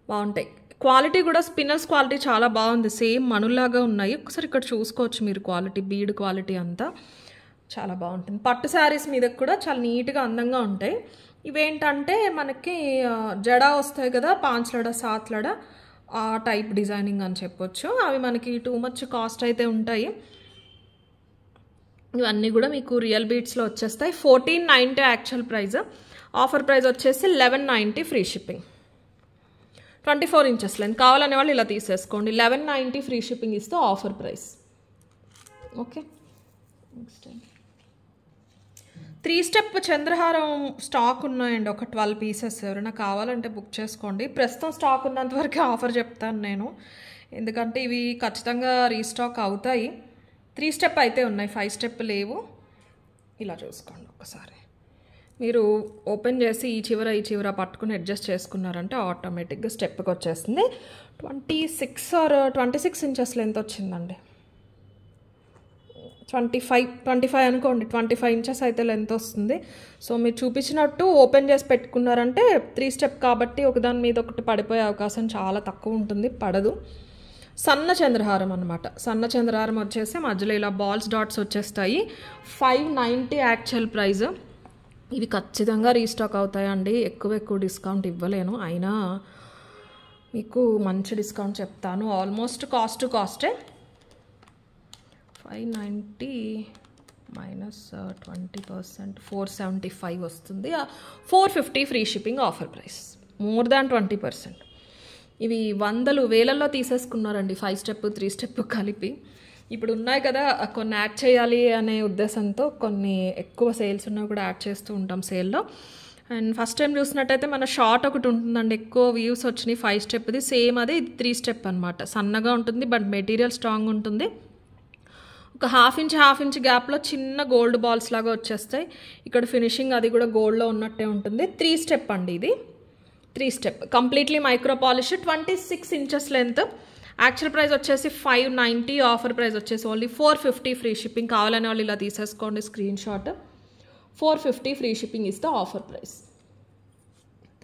బాగుంటాయి. క్వాలిటీ కూడా స్పిన్నర్స్ క్వాలిటీ చాలా బాగుంది. సేమ్ మనులాగా ఉన్నాయి. ఒకసారి ఇక్కడ చూసుకోవచ్చు మీరు క్వాలిటీ, బీడ్ క్వాలిటీ అంతా చాలా బాగుంటుంది. పట్టు శారీస్ మీద కూడా చాలా నీట్గా అందంగా ఉంటాయి. ఇవేంటంటే మనకి జడా వస్తాయి కదా, 5 లడ 7 లడ ఆ టైప్ డిజైనింగ్ అని చెప్పొచ్చు. అవి మనకి టూ మచ్ కాస్ట్ అయితే ఉంటాయి. ఇవన్నీ కూడా మీకు రియల్ బీట్స్లో వచ్చేస్తాయి. 1490 యాక్చువల్ ప్రైస్, ఆఫర్ ప్రైస్ వచ్చేసి 1190 ఫ్రీ షిప్పింగ్. 24 inches length. కావాలనే వాళ్ళు ఇలా తీసేసుకోండి. 1190 ఫ్రీ షిప్పింగ్ ఇస్తే offer price. Okay, next 3 step చంద్రహారం స్టాక్ ఉన్నాయండి, ఒక 12 పీసెస్. ఎవరైనా కావాలంటే బుక్ చేసుకోండి. ప్రస్తుతం స్టాక్ ఉన్నంత వరకు ఆఫర్ చెప్తాను నేను, ఎందుకంటే ఇవి ఖచ్చితంగా రీస్టాక్ అవుతాయి. 3 స్టెప్ అయితే ఉన్నాయి, 5 స్టెప్ లేవు. ఇలా చూసుకోండి ఒకసారి. మీరు ఓపెన్ చేసి ఈ చివర పట్టుకుని అడ్జస్ట్ చేసుకున్నారంటే ఆటోమేటిక్గా స్టెప్కి వచ్చేస్తుంది. 26 ఇంచెస్ లెంత్ వచ్చిందండి. 25 అనుకోండి, 25 ఇంచెస్ అయితే లెంత్ వస్తుంది. సో మీరు చూపించినట్టు ఓపెన్ చేసి పెట్టుకున్నారంటే 3 స్టెప్ కాబట్టి ఒకదాని మీద ఒకటి పడిపోయే అవకాశం చాలా తక్కువ ఉంటుంది, పడదు. సన్న చంద్రహారం అనమాట. సన్న చంద్రహారం వచ్చేసి మధ్యలో ఇలా బాల్స్ డాట్స్ వచ్చేస్తాయి. 590 యాక్చువల్ ప్రైస్. ఇవి ఖచ్చితంగా రీస్టాక్ అవుతాయండి. ఎక్కువ డిస్కౌంట్ ఇవ్వలేను, అయినా మీకు మంచి డిస్కౌంట్ చెప్తాను. ఆల్మోస్ట్ కాస్టే 590 మైనస్ 20% 475 వస్తుంది. 450 free shipping offer price, more than 20%. ఇవి వందలు వేలల్లో తీసేసుకున్నారండి, 5 స్టెప్ 3 స్టెప్ కలిపి. ఇప్పుడు ఉన్నాయి కదా, కొన్ని యాడ్ చేయాలి అనే ఉద్దేశంతో కొన్ని ఎక్కువ సేల్స్ ఉన్నా కూడా యాడ్ చేస్తూ ఉంటాం సేల్లో. అండ్ ఫస్ట్ టైం చూసినట్టయితే మన షార్ట్ ఒకటి ఉంటుందండి, ఎక్కువ వ్యూస్ వచ్చినాయి 5 స్టెప్ది. సేమ్ అదే ఇది 3 స్టెప్ అనమాట. సన్నగా ఉంటుంది బట్ మెటీరియల్ స్ట్రాంగ్ ఉంటుంది. ఒక హాఫ్ ఇంచ్ గ్యాప్లో చిన్న గోల్డ్ బాల్స్ లాగా వచ్చేస్తాయి. ఇక్కడ ఫినిషింగ్ అది కూడా గోల్డ్లో ఉన్నట్టే ఉంటుంది. 3 స్టెప్ అండి ఇది. 3 step completely micro polish, 26 inches length. Actual price వచ్చేసి 590, ఆఫర్ ప్రైస్ వచ్చేసి ఓన్లీ 450 ఫ్రీ షిప్పింగ్. కావాలనే వాళ్ళు ఇలా తీసేసుకోండి స్క్రీన్ షాట్. 450 ఫ్రీ షిప్పింగ్ ఇస్తే ఆఫర్ ప్రైస్.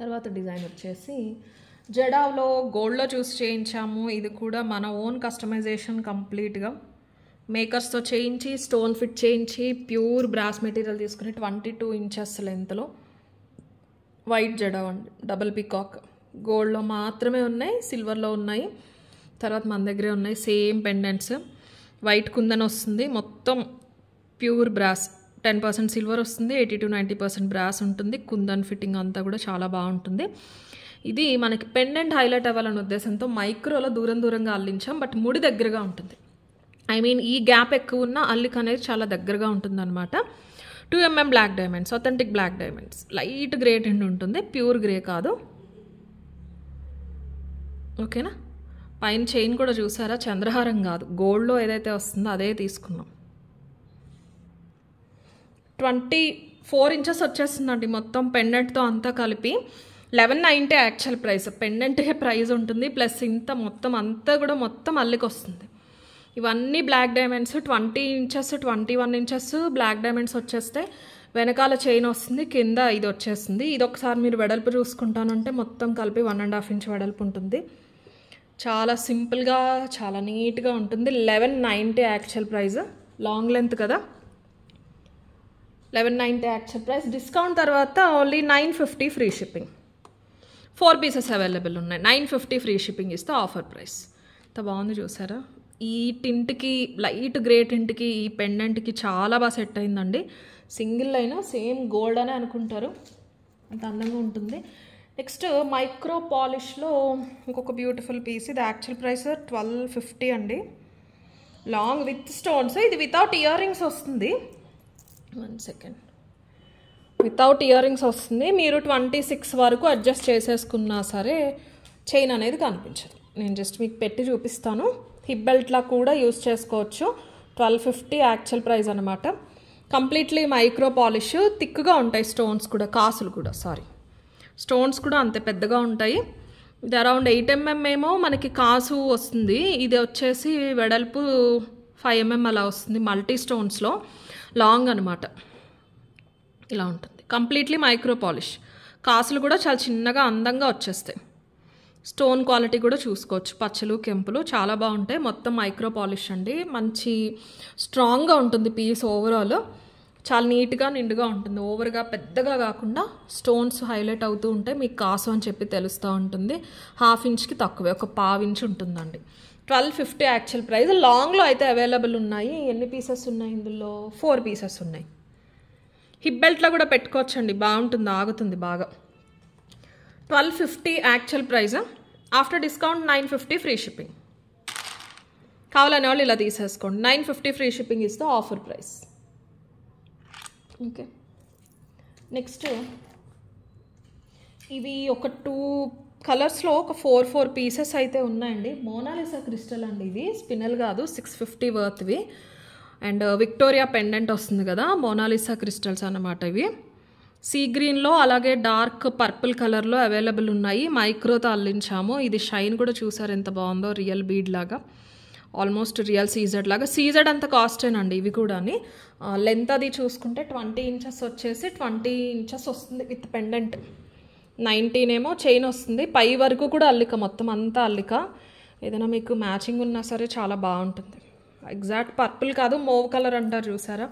తర్వాత డిజైన్ వచ్చేసి జడావ్లో గోల్డ్లో చూసి చేయించాము. ఇది కూడా మన ఓన్ కస్టమైజేషన్, కంప్లీట్గా మేకర్స్తో చేయించి స్టోన్ ఫిట్ చేయించి ప్యూర్ బ్రాస్ మెటీరియల్ తీసుకుని 22 ఇంచెస్ లెంత్లో వైట్ జడావ్ అండి, డబుల్ పికాక్. గోల్డ్లో మాత్రమే ఉన్నాయి, సిల్వర్లో ఉన్నాయి. తర్వాత మన దగ్గరే ఉన్నాయి సేమ్ పెండెంట్స్. వైట్ కుందన్ వస్తుంది, మొత్తం ప్యూర్ బ్రాస్. 10% సిల్వర్ వస్తుంది, 80 to 90% బ్రాస్ ఉంటుంది. కుందన్ ఫిట్టింగ్ అంతా కూడా చాలా బాగుంటుంది. ఇది మనకి పెండెంట్ హైలైట్ అవ్వాలనే ఉద్దేశంతో మైక్రోలో దూరంగా అల్లించాం, బట్ ముడి దగ్గరగా ఉంటుంది. ఈ గ్యాప్ ఎక్కువ ఉన్న అల్లిక అనేది చాలా దగ్గరగా ఉంటుంది అనమాట. 2mm black diamonds, authentic black diamonds. Light grey tint ఉంటుంది, ప్యూర్ గ్రే కాదు. ఓకేనా. పైన చైన్ కూడా చూసారా, చంద్రహారం కాదు, గోల్డ్లో ఏదైతే వస్తుందో అదే తీసుకున్నాం. 24 ఇంచెస్ వచ్చేస్తుందండి మొత్తం పెండెంట్తో అంతా కలిపి. 1190 యాక్చువల్ ప్రైస్. పెండెంట్కే ప్రైస్ ఉంటుంది, ప్లస్ ఇంత మొత్తం అంతా కూడా మొత్తం అల్లికి వస్తుంది. ఇవన్నీ black diamonds. 20 inches 21 inches black diamonds వచ్చేస్తే వెనకాల చైన్ వస్తుంది, కింద ఇది వచ్చేస్తుంది. ఇది ఒకసారి మీరు వెడల్పు చూసుకుంటానంటే మొత్తం కలిపి 1.5 ఇంచ్ వెడల్పు ఉంటుంది. చాలా సింపుల్గా చాలా నీట్గా ఉంటుంది. 1190 యాక్చువల్ ప్రైస్. లాంగ్ లెంత్ కదా, 1190 యాక్చువల్ ప్రైస్. డిస్కౌంట్ తర్వాత only 950 free shipping. 4 pieces available ఉన్నాయి. 950 ఫ్రీ షిప్పింగ్ ఇస్తే ఆఫర్ ప్రైస్. ఎంత బాగుంది చూసారా. ఈ టింట్కి, లైట్ గ్రే టింట్కి, ఈ పెండెంట్కి చాలా బాగా సెట్ అయిందండి. సింగిల్ అయినా సేమ్ గోల్డ్ అనే అనుకుంటారు, అంత అందంగా ఉంటుంది. నెక్స్ట్ మైక్రో పాలిష్లో ఇంకొక బ్యూటిఫుల్ పీస్. ఇది యాక్చువల్ ప్రైస్ 1250 అండి. Long with stones. ఇది వితౌట్ ఇయర్ రింగ్స్ వస్తుంది. 1 సెకండ్. వితౌట్ ఇయర్ రింగ్స్ వస్తుంది. మీరు 26 వరకు అడ్జస్ట్ చేసేసుకున్నా సరే చైన్ అనేది కనిపించదు. నేను జస్ట్ మీకు పెట్టి చూపిస్తాను. హిప్ బెల్ట్లా కూడా యూస్ చేసుకోవచ్చు. 1250 యాక్చువల్ ప్రైస్ అనమాట. Completely micro polish. థిక్గా ఉంటాయి స్టోన్స్ కూడా, కాసులు కూడా, స్టోన్స్ కూడా అంతే పెద్దగా ఉంటాయి. ఇది అరౌండ్ 8mm ఏమో మనకి కాసు వస్తుంది. ఇది వచ్చేసి వెడల్పు 5mm అలా వస్తుంది. మల్టీ స్టోన్స్లో లాంగ్ అనమాట. ఇలా ఉంటుంది. Completely micro polish. కాసులు కూడా చాలా చిన్నగా అందంగా వచ్చేస్తాయి. స్టోన్ క్వాలిటీ కూడా చూసుకోవచ్చు. పచ్చలు కెంపులు చాలా బాగుంటాయి. మొత్తం మైక్రో పాలిష్ అండి. మంచి స్ట్రాంగ్గా ఉంటుంది పీస్. ఓవరాల్ చాలా నీట్గా నిండుగా ఉంటుంది. ఓవర్గా పెద్దగా కాకుండా స్టోన్స్ హైలైట్ అవుతూ ఉంటాయి. మీకు కాసు అని చెప్పి తెలుస్తూ ఉంటుంది. 1/2 ఇంచ్కి తక్కువే, ఒక 1/4 ఇంచ్ ఉంటుందండి. 1250 యాక్చువల్ ప్రైస్. లాంగ్లో అయితే అవైలబుల్ ఉన్నాయి. ఎన్ని పీసెస్ ఉన్నాయి ఇందులో? 4 పీసెస్ ఉన్నాయి. హిప్ బెల్ట్లో కూడా పెట్టుకోవచ్చండి, బాగుంటుంది, ఆగుతుంది బాగా. 1250 actual price. After discount 950 free shipping. కావాలనే వాళ్ళు ఇలా తీసేసుకోండి. 950 ఫ్రీ షిప్పింగ్ ఇస్తే ఆఫర్ ప్రైస్. ఓకే. నెక్స్ట్ ఇవి ఒక 2 కలర్స్లో ఒక 4 పీసెస్ అయితే ఉన్నాయండి. మోనాలిసా క్రిస్టల్ అండి, ఇవి స్పినల్ కాదు, 650 వర్త్వి. అండ్ విక్టోరియా పెండెంట్ వస్తుంది కదా, మోనాలిసా క్రిస్టల్స్ అన్నమాట ఇవి. సీ గ్రీన్లో అలాగే డార్క్ పర్పుల్ కలర్లో అవైలబుల్ ఉన్నాయి. మైక్రోతో అల్లించాము. ఇది షైన్ కూడా చూసారు ఎంత బాగుందో, రియల్ బీడ్ లాగా, ఆల్మోస్ట్ రియల్ సీజెడ్ లాగా. సీజెడ్ అంత కాస్టేనండి ఇవి కూడా. లెంత్ అది చూసుకుంటే 20 ఇంచెస్ వచ్చేసి 20 ఇంచెస్ వస్తుంది విత్ పెండెంట్. 19 ఏమో చైన్ వస్తుంది. పై వరకు కూడా అల్లిక, మొత్తం అంతా అల్లిక. ఏదైనా మీకు మ్యాచింగ్ ఉన్నా సరే చాలా బాగుంటుంది. ఎగ్జాక్ట్ పర్పుల్ కాదు, మోవ్ కలర్ అంటారు చూసారా,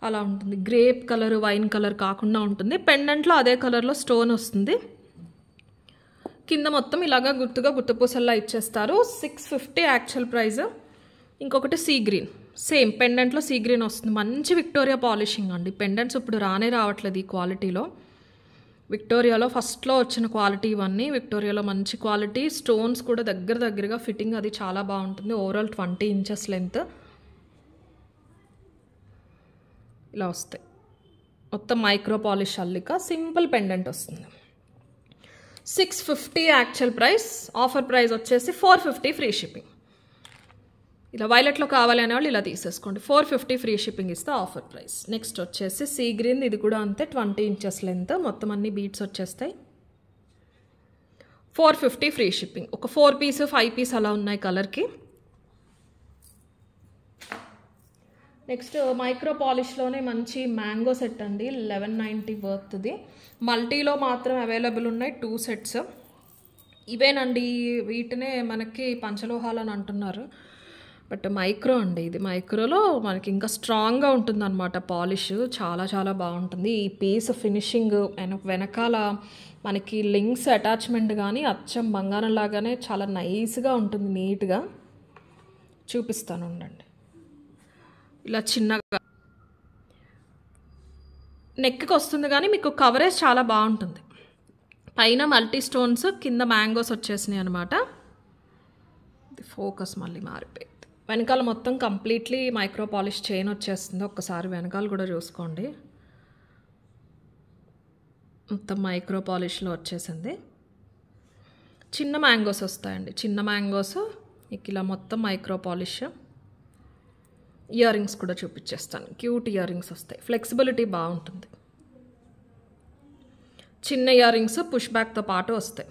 అలా ఉంటుంది. గ్రేప్ కలర్, వైన్ కలర్ కాకుండా ఉంటుంది. పెండెంట్లో అదే కలర్లో స్టోన్ వస్తుంది. కింద మొత్తం ఇలాగా గుర్తుగా గుర్తుపూసల్లా ఇచ్చేస్తారు. 650 యాక్చువల్ ప్రైస్. ఇంకొకటి సీ గ్రీన్, సేమ్ పెండెంట్లో సీ గ్రీన్ వస్తుంది. మంచి విక్టోరియా పాలిషింగ్ అండి. పెండెంట్స్ ఇప్పుడు రావట్లేదు ఈ క్వాలిటీలో. విక్టోరియాలో ఫస్ట్లో వచ్చిన క్వాలిటీ ఇవన్నీ. విక్టోరియాలో మంచి క్వాలిటీ. స్టోన్స్ కూడా దగ్గరగా ఫిట్టింగ్ అది చాలా బాగుంటుంది. ఓవరాల్ 20 ఇంచెస్ లెంత్ ఇలా వస్తాయి. మొత్తం మైక్రో పాలిష్ అల్లిక, సింపుల్ పెండెంట్ వస్తుంది. 650 యాక్చువల్ ప్రైస్. ఆఫర్ ప్రైస్ వచ్చేసి 450 ఫ్రీ షిప్పింగ్. ఇలా వైలెట్లో కావాలి అనే వాళ్ళు ఇలా తీసేసుకోండి. 450 ఫ్రీ షిప్పింగ్ ఇస్తే ఆఫర్ ప్రైస్. నెక్స్ట్ వచ్చేసి సీ గ్రీన్, ఇది కూడా అంతే, 20 ఇంచెస్ లెంత్, మొత్తం అన్ని బీట్స్ వచ్చేస్తాయి. 450 ఫ్రీ షిప్పింగ్. ఒక 4 పీస్ 5 పీస్ అలా ఉన్నాయి కలర్కి. నెక్స్ట్ మైక్రో పాలిష్లోనే మంచి మ్యాంగో సెట్ అండి, 1190 వర్త్ది. మల్టీలో మాత్రం అవైలబుల్ ఉన్నాయి 2 సెట్స్. ఇవేనండి, వీటినే మనకి పంచలోహాలు అని అంటున్నారు, బట్ మైక్రో అండి ఇది. మైక్రోలో మనకి ఇంకా స్ట్రాంగ్గా ఉంటుంది అనమాట పాలిష్, చాలా బాగుంటుంది. ఈ పీస్ ఫినిషింగ్ వెనకాల మనకి లింక్స్ అటాచ్మెంట్ కానీ అచ్చం బంగారం లాగానే చాలా నైస్గా ఉంటుంది, నీట్గా. చూపిస్తాను ఉండండి. ఇలా చిన్నగా నెక్కి వస్తుంది కానీ మీకు కవరేజ్ చాలా బాగుంటుంది. పైన మల్టీ స్టోన్స్, కింద మ్యాంగోస్ వచ్చేసినాయి అనమాట. ఫోకస్ మళ్ళీ మారిపోయింది. వెనకాల మొత్తం కంప్లీట్లీ మైక్రో పాలిష్ చైన్ వచ్చేస్తుంది. ఒక్కసారి వెనకాల కూడా చూసుకోండి, మొత్తం మైక్రో పాలిష్లో వచ్చేసింది. చిన్న మ్యాంగోస్ వస్తాయండి, చిన్న మ్యాంగోస్ మీకు ఇలా మొత్తం మైక్రో పాలిష్. ఇయర్ రింగ్స్ కూడా చూపించేస్తాను, క్యూట్ ఇయర్ రింగ్స్ వస్తాయి. ఫ్లెక్సిబిలిటీ బాగుంటుంది. చిన్న ఇయర్ రింగ్స్ పుష్ బ్యాక్తో పాటు వస్తాయి.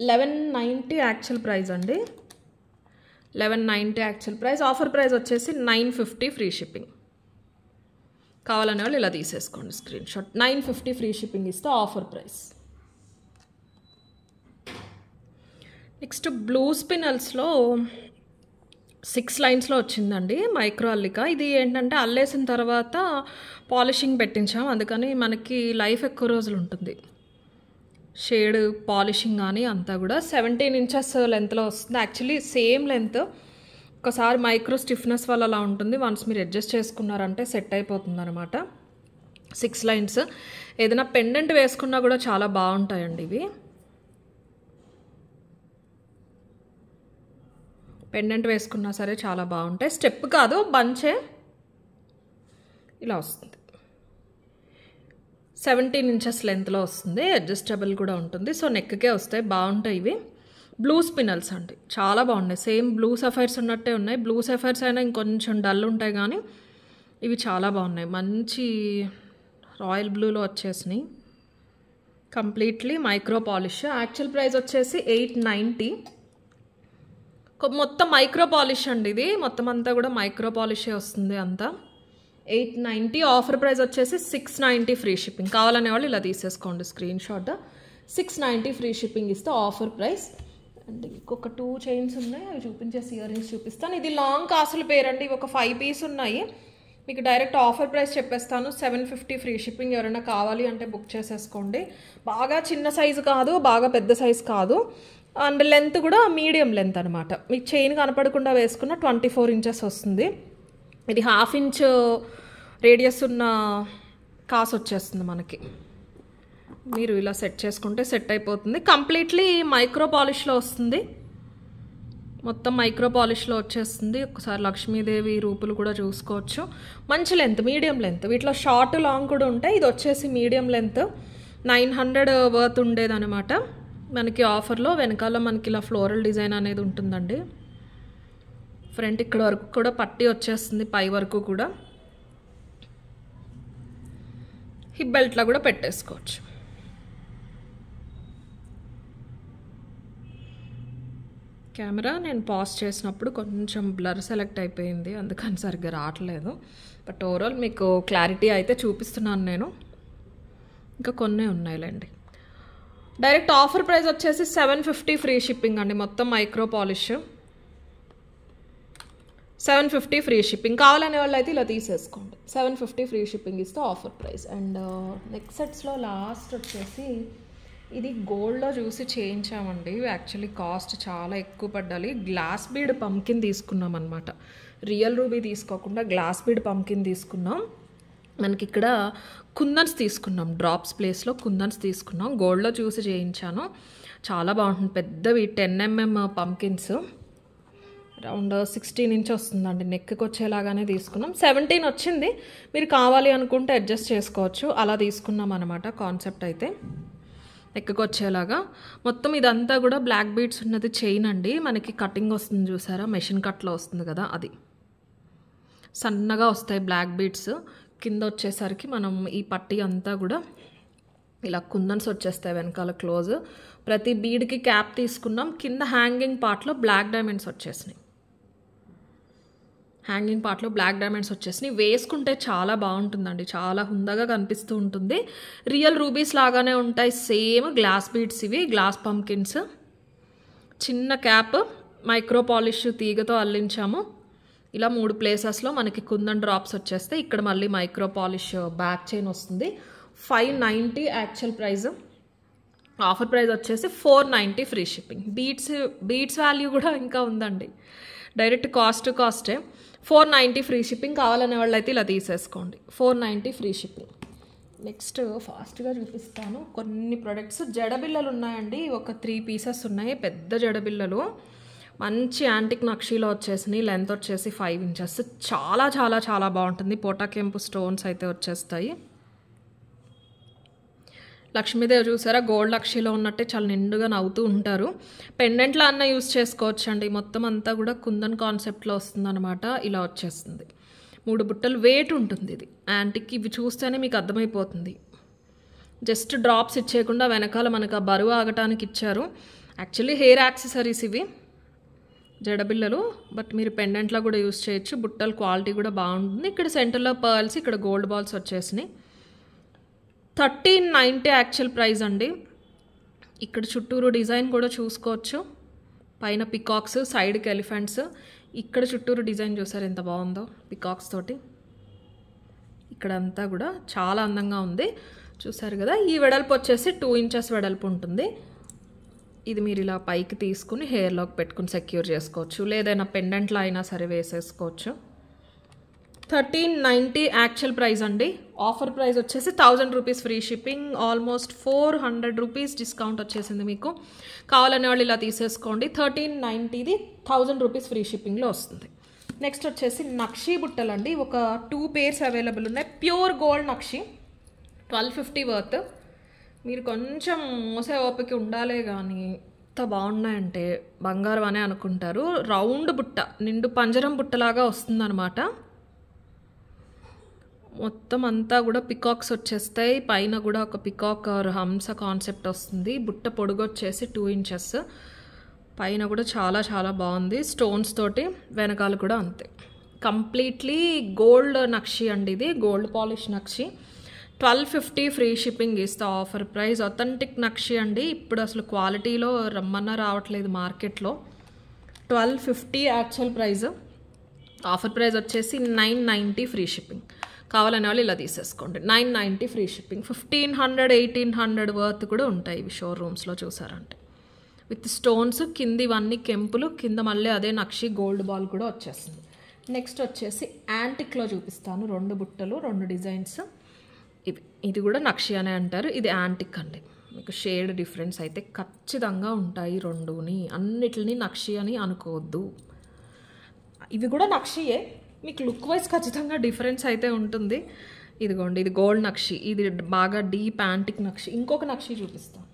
1190 యాక్చువల్ ప్రైస్ అండి, 1190 యాక్చువల్ ప్రైస్. ఆఫర్ ప్రైస్ వచ్చేసి 950 ఫ్రీ షిప్పింగ్. కావాలనే వాళ్ళు ఇలా తీసేసుకోండి స్క్రీన్ షాట్. 950 ఫ్రీ షిప్పింగ్ ఇస్తే ఆఫర్ ప్రైస్. నెక్స్ట్ బ్లూ స్పినల్స్లో 6 లైన్స్లో వచ్చిందండి మైక్రో అల్లిక. ఇది ఏంటంటే అల్లేసిన తర్వాత పాలిషింగ్ పెట్టించాం, అందుకని మనకి లైఫ్ ఎక్కువ రోజులు ఉంటుంది. షేడ్ పాలిషింగ్ కానీ అంతా కూడా 17 ఇంచెస్ లెంత్లో వస్తుంది. Actually same length. ఒకసారి మైక్రో స్టిఫ్నెస్ వల్ల అలా ఉంటుంది, వన్స్ మీరు అడ్జస్ట్ చేసుకున్నారంటే సెట్ అయిపోతుంది అనమాట. 6 లైన్స్. ఏదైనా పెండెంట్ వేసుకున్నా కూడా చాలా బాగుంటాయండి ఇవి. పెండెంట్ వేసుకున్నా సరే చాలా బాగుంటాయి. స్టెప్ కాదు, బంచే ఇలా వస్తుంది. 17 ఇంచెస్ లెంత్లో వస్తుంది, అడ్జస్టబుల్ కూడా ఉంటుంది. సో నెక్కే వస్తాయి, బాగుంటాయి ఇవి. బ్లూ స్పినల్స్ అండి, చాలా బాగున్నాయి. సేమ్ బ్లూ సఫైర్స్ ఉన్నట్టే ఉన్నాయి. బ్లూ సఫైర్స్ అయినా ఇంకొంచెం డల్ ఉంటాయి కానీ ఇవి చాలా బాగున్నాయి. మంచి రాయల్ బ్లూలో వచ్చేసినాయి. Completely micro polish. Actual price వచ్చేసి 890. మొత్తం మైక్రో పాలిష్ అండి ఇది, మొత్తం అంతా కూడా మైక్రో పాలిషే వస్తుంది అంతా. 890. ఆఫర్ ప్రైస్ వచ్చేసి 690 ఫ్రీ షిప్పింగ్. కావాలనే వాళ్ళు ఇలా తీసేసుకోండి స్క్రీన్ షాట్. 690 ఫ్రీ షిప్పింగ్ ఇస్తే ఆఫర్ ప్రైస్. అండ్ ఇంకొక 2 చైన్స్ ఉన్నాయి, అవి చూపించేసి ఇయర్ రింగ్స్ చూపిస్తాను. ఇది లాంగ్ కాసుల పేరండి, ఇవి ఒక 5 పీస్ ఉన్నాయి. మీకు డైరెక్ట్ ఆఫర్ ప్రైస్ చెప్పేస్తాను, 750 ఫ్రీ షిప్పింగ్. ఎవరైనా కావాలి అంటే బుక్ చేసేసుకోండి. బాగా చిన్న సైజు కాదు, బాగా పెద్ద సైజు కాదు. అండ్ లెంత్ కూడా మీడియం లెంత్ అనమాట. మీకు చైన్ కనపడకుండా వేసుకున్న 24 ఇంచెస్ వస్తుంది. ఇది 1/2 ఇంచ్ రేడియస్ ఉన్న కాసు వచ్చేస్తుంది మనకి. మీరు ఇలా సెట్ చేసుకుంటే సెట్ అయిపోతుంది. కంప్లీట్లీ మైక్రో పాలిష్లో వస్తుంది. మొత్తం మైక్రో పాలిష్లో వచ్చేస్తుంది. ఒకసారి లక్ష్మీదేవి రూపులు కూడా చూసుకోవచ్చు. మంచి లెంత్, మీడియం లెంత్. వీటిలో షార్ట్ లాంగ్ కూడా ఉంటాయి. ఇది వచ్చేసి మీడియం లెంత్. 900 వర్త్ ఉండేదన్నమాట. మనకి ఆఫర్లో వెనకాల మనకి ఇలా ఫ్లోరల్ డిజైన్ అనేది ఉంటుందండి. ఫ్రంట్ ఇక్కడ వరకు కూడా పట్టి వచ్చేస్తుంది, పై వరకు కూడా. హిప్ బెల్ట్లో కూడా పెట్టేసుకోవచ్చు. కెమెరా నేను పాజ్ చేసినప్పుడు కొంచెం బ్లర్ సెలెక్ట్ అయిపోయింది, అందుకని సరిగ్గా రావట్లేదు. బట్ ఓవరాల్ మీకు క్లారిటీ అయితే చూపిస్తున్నాను నేను. ఇంకా కొన్నే ఉన్నాయిలేండి. డైరెక్ట్ ఆఫర్ ప్రైస్ వచ్చేసి 750 ఫ్రీ షిప్పింగ్ అండి. మొత్తం మైక్రో పాలిష్ 750 ఫ్రీ షిప్పింగ్. కావాలనే వాళ్ళు అయితే ఇలా తీసేసుకోండి. 750 ఫ్రీ షిప్పింగ్ ఇస్తే ఆఫర్ ప్రైస్. అండ్ నెక్స్ట్ సెట్స్లో లాస్ట్ వచ్చేసి ఇది గోల్డ్లో చూసి చేయించామండి. యాక్చువల్లీ కాస్ట్ చాలా ఎక్కువ పడ్డాలి. గ్లాస్ బీడ్ పంకిన్ తీసుకున్నాం అనమాట. రియల్ రూబీ తీసుకోకుండా గ్లాస్ బీడ్ పంకిన్ తీసుకున్నాం. మనకి ఇక్కడ కుందన్స్ తీసుకున్నాం, డ్రాప్స్ ప్లేస్లో కుందన్స్ తీసుకున్నాం. గోల్డ్లో చూసి చేయించాను, చాలా బాగుంటుంది. పెద్దవి 10 mm పంకిన్స్, అరౌండ్ 16 ఇంచ్ వస్తుందండి. నెక్కి వచ్చేలాగానే తీసుకున్నాం. 17 వచ్చింది, మీరు కావాలి అనుకుంటే అడ్జస్ట్ చేసుకోవచ్చు. అలా తీసుకున్నాం అనమాట కాన్సెప్ట్ అయితే, నెక్కి వచ్చేలాగా. మొత్తం ఇదంతా కూడా బ్లాక్ బీడ్స్ ఉన్నది చైన్ అండి. మనకి కటింగ్ వస్తుంది చూసారా, మెషిన్ కట్లో వస్తుంది కదా, అది సన్నగా వస్తాయి బ్లాక్ బీడ్స్. కింద వచ్చేసరికి మనం ఈ పట్టీ అంతా కూడా ఇలా కుందన్స్ వచ్చేస్తాయి వెనకాల క్లోజ్. ప్రతి బీడ్కి క్యాప్ తీసుకున్నాం. కింద హ్యాంగింగ్ పార్ట్లో బ్లాక్ డైమండ్స్ వచ్చేసినాయి. హ్యాంగింగ్ పార్ట్లో బ్లాక్ డైమండ్స్ వచ్చేసినాయి. వేసుకుంటే చాలా బాగుంటుందండి, చాలా హుందాగా కనిపిస్తూ ఉంటుంది. రియల్ రూబీస్ లాగానే ఉంటాయి, సేమ్ గ్లాస్ బీడ్స్ ఇవి, గ్లాస్ పంకిన్స్. చిన్న క్యాప్, మైక్రో పాలిష్ తీగతో అల్లించాము. ఇలా 3 ప్లేసెస్లో మనకి కుందన్ డ్రాప్స్ వచ్చేస్తే ఇక్కడ మళ్ళీ మైక్రో పాలిష్ బ్యాక్ చైన్ వస్తుంది. 590 యాక్చువల్ ప్రైస్. ఆఫర్ ప్రైస్ వచ్చేసి 490 ఫ్రీ షిప్పింగ్. బీడ్స్ వాల్యూ కూడా ఇంకా ఉందండి. డైరెక్ట్ కాస్టే 490 ఫ్రీ షిప్పింగ్. కావాలనే వాళ్ళు అయితే ఇలా తీసేసుకోండి. 490 ఫ్రీ షిప్పింగ్. నెక్స్ట్ ఫాస్ట్గా చూపిస్తాను కొన్ని ప్రొడక్ట్స్. జడబిల్లలు ఉన్నాయండి, ఒక 3 పీసెస్ ఉన్నాయి. పెద్ద జడబిల్లలు మంచి యాంటిక్ నక్షీలో వచ్చేసినాయి. లెంత్ వచ్చేసి 5 ఇంచెస్. చాలా చాలా చాలా బాగుంటుంది. పోటాకెంపు స్టోన్స్ అయితే వచ్చేస్తాయి. లక్ష్మీదేవి చూసారా, గోల్డ్ లక్షిలో ఉన్నట్టే చాలా నిండుగా నవ్వుతూ ఉంటారు. పెండెంట్లో అన్న యూస్ చేసుకోవచ్చు అండి. మొత్తం అంతా కూడా కుందన్ కాన్సెప్ట్లో వస్తుందన్నమాట. ఇలా వచ్చేస్తుంది. 3 బుట్టలు వెయిట్ ఉంటుంది. ఇది యాంటిక్. ఇవి చూస్తేనే మీకు అర్థమైపోతుంది. జస్ట్ డ్రాప్స్ ఇచ్చేయకుండా వెనకాల మనకు ఆ బరువు ఆగటానికి ఇచ్చారు. యాక్చువల్లీ హెయిర్ యాక్సెసరీస్ ఇవి జడబిల్లలు, బట్ మీరు పెండెంట్లో కూడా యూస్ చేయొచ్చు. బుట్టల క్వాలిటీ కూడా బాగుంటుంది. ఇక్కడ సెంటర్లో పర్ల్స్, ఇక్కడ గోల్డ్ బాల్స్ వచ్చేసినాయి. 1390 యాక్చువల్ ప్రైస్ అండి. ఇక్కడ చుట్టూరు డిజైన్ కూడా చూసుకోవచ్చు. పైన పికాక్స్, సైడ్కి ఎలిఫెంట్స్. ఇక్కడ చుట్టూరు డిజైన్ చూసారు ఎంత బాగుందో పికాక్స్ తోటి. ఇక్కడంతా కూడా చాలా అందంగా ఉంది, చూసారు కదా. ఈ వెడల్పు వచ్చేసి 2 ఇంచెస్ వెడల్పు ఉంటుంది. ఇది మీరు ఇలా పైకి తీసుకుని హెయిర్లోకి పెట్టుకుని సెక్యూర్ చేసుకోవచ్చు, లేదైనా పెండెంట్లో అయినా సరే వేసేసుకోవచ్చు. 1390 యాక్చువల్ ప్రైస్ అండి. ఆఫర్ ప్రైస్ వచ్చేసి 1000 rupees free shipping. Almost 400 rupees discount వచ్చేసింది మీకు. కావాలనే వాళ్ళు ఇలా తీసేసుకోండి. 1390ది 1000 రూపీస్ ఫ్రీ షిప్పింగ్లో వస్తుంది. నెక్స్ట్ వచ్చేసి నక్షీ బుట్టలు అండి. ఒక 2 పేర్స్ అవైలబుల్ ఉన్నాయి. ప్యూర్ గోల్డ్ నక్షి 1250 వర్త్. మీరు కొంచెం మోసే ఓపిక ఉండాలే కానీ ఎంత బాగున్నాయంటే బంగారం అనే అనుకుంటారు. రౌండ్ బుట్ట, నిండు పంజరం బుట్టలాగా వస్తుందన్నమాట. మొత్తం అంతా కూడా పికాక్స్ వచ్చేస్తాయి. పైన కూడా ఒక పికాక్ హంస కాన్సెప్ట్ వస్తుంది. బుట్ట పొడుగు వచ్చేసి 2 ఇంచెస్. పైన కూడా చాలా చాలా బాగుంది స్టోన్స్ తోటి. వెనకాల కూడా అంతే. కంప్లీట్లీ గోల్డ్ నక్షి అండి. ఇది గోల్డ్ పాలిష్ నక్షి. 1250 ఫ్రీ షిప్పింగ్ ఇస్తా ఆఫర్ ప్రైస్. అథెంటిక్ నక్షి అండి. ఇప్పుడు అసలు క్వాలిటీలో రమ్మన్నా రావట్లేదు మార్కెట్లో. 1250 యాక్చువల్ ప్రైస్. ఆఫర్ ప్రైస్ వచ్చేసి 990 ఫ్రీ షిప్పింగ్. కావాలనే వాళ్ళు ఇలా తీసేసుకోండి. 990 ఫ్రీ షిప్పింగ్. 1500 1800 వర్త్ కూడా ఉంటాయి ఇవి షోరూమ్స్లో చూసారంటే. విత్ స్టోన్స్, కింది ఇవన్నీ కెంపులు, కింద మళ్ళీ అదే నక్షి గోల్డ్ బాల్ కూడా వచ్చేస్తుంది. నెక్స్ట్ వచ్చేసి యాంటిక్లో చూపిస్తాను. 2 బుట్టలు, 2 డిజైన్స్. ఇది కూడా నక్షి అనే అంటారు. ఇది యాంటిక్ అండి. మీకు షేడ్ డిఫరెన్స్ అయితే ఖచ్చితంగా ఉంటాయి రెండుని. అన్నిటిని నక్షి అని అనుకోవద్దు. ఇవి కూడా నక్షియే, మీకు లుక్ వైజ్ ఖచ్చితంగా డిఫరెన్స్ అయితే ఉంటుంది. ఇదిగోండి, ఇది గోల్డ్ నక్షి, ఇది బాగా డీప్ యాంటిక్ నక్షి. ఇంకొక నక్షి చూపిస్తాను,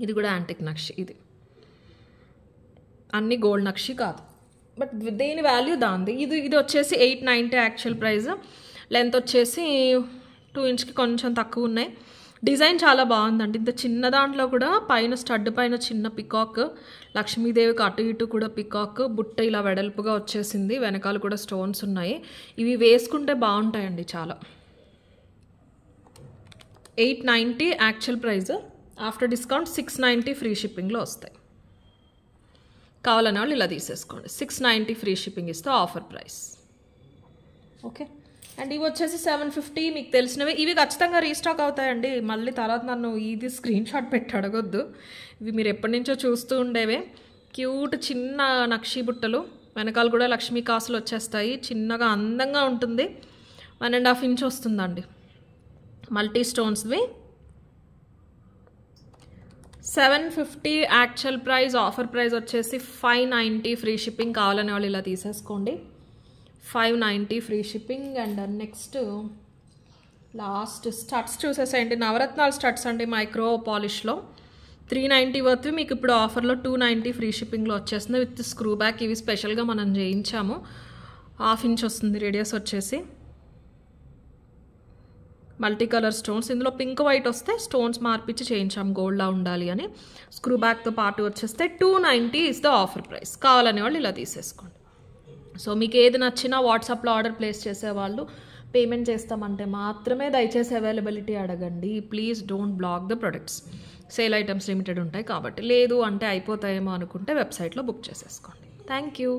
ఇది కూడా యాంటిక్ నక్షి. ఇది అన్ని గోల్డ్ నక్షి కాదు, బట్ దేని వాల్యూ దాంది. ఇది వచ్చేసి 890 యాక్చువల్ ప్రైస్. లెంత్ వచ్చేసి 2 ఇంచ్కి కొంచెం తక్కువ ఉన్నాయి. డిజైన్ చాలా బాగుందండి. ఇంత చిన్న దాంట్లో కూడా పైన స్టడ్ పైన చిన్న పికాక్, లక్ష్మీదేవికి అటు ఇటు కూడా పికాక్, బుట్ట ఇలా వెడల్పుగా వచ్చేసింది, వెనకాల కూడా స్టోన్స్ ఉన్నాయి. ఇవి వేసుకుంటే బాగుంటాయండి చాలా. 890 actual price, after discount 690 free షిప్పింగ్లో వస్తాయి. కావాలనే వాళ్ళు ఇలా తీసేసుకోండి. 690 ఫ్రీ షిప్పింగ్ ఇస్తే ఆఫర్ ప్రైస్. ఓకే, అండ్ ఇవి వచ్చేసి 750. మీకు తెలిసినవి ఇవి ఖచ్చితంగా రీస్టాక్ అవుతాయండి. మళ్ళీ తర్వాత నన్ను ఇది స్క్రీన్ షాట్ పెట్టి అడగొద్దు. ఇవి మీరు ఎప్పటి నుంచో చూస్తూ ఉండేవే. క్యూట్ చిన్న నక్షి బుట్టలు, వెనకాల కూడా లక్ష్మీ కాసులు వచ్చేస్తాయి. చిన్నగా అందంగా ఉంటుంది. 1.5 ఇంచ్ వస్తుందండి. మల్టీ స్టోన్స్వి 750 యాక్చువల్ ప్రైస్, ఆఫర్ ప్రైస్ వచ్చేసి 590 ఫ్రీ షిప్పింగ్. కావాలనే వాళ్ళు ఇలా తీసేసుకోండి. 590 free shipping. And next last studs చూసేసేయండి. నవరత్నాలు స్టడ్స్ అండి, మైక్రో పాలిష్లో 390 వర్త్ మీకు ఇప్పుడు ఆఫర్లో 290 ఫ్రీ షిప్పింగ్లో వచ్చేస్తుంది విత్ స్క్రూ బ్యాక్. ఇవి స్పెషల్గా మనం చేయించాము. 1/2 ఇంచ్ వస్తుంది రేడియస్ వచ్చేసి. మల్టీ కలర్ స్టోన్స్, ఇందులో పింక్ వైట్ వస్తే స్టోన్స్ మార్పిచ్చి చేయించాము గోల్డ్లా ఉండాలి అని. స్క్రూ బ్యాక్తో పాటు వచ్చేస్తే 290 ఇస్ ద ఆఫర్ ప్రైస్. కావాలనే వాళ్ళు ఇలా తీసేసుకోండి. సో మీకు ఏది నచ్చినా వాట్సాప్లో ఆర్డర్ ప్లేస్ చేసేవాళ్ళు పేమెంట్ చేస్తామంటే మాత్రమే దయచేసి అవైలబిలిటీ అడగండి. Please don't block the products. Sale items limited ఉంటాయి కాబట్టి. లేదు అంటే అయిపోతాయేమో అనుకుంటే వెబ్సైట్లో బుక్ చేసేసుకోండి. Thank you.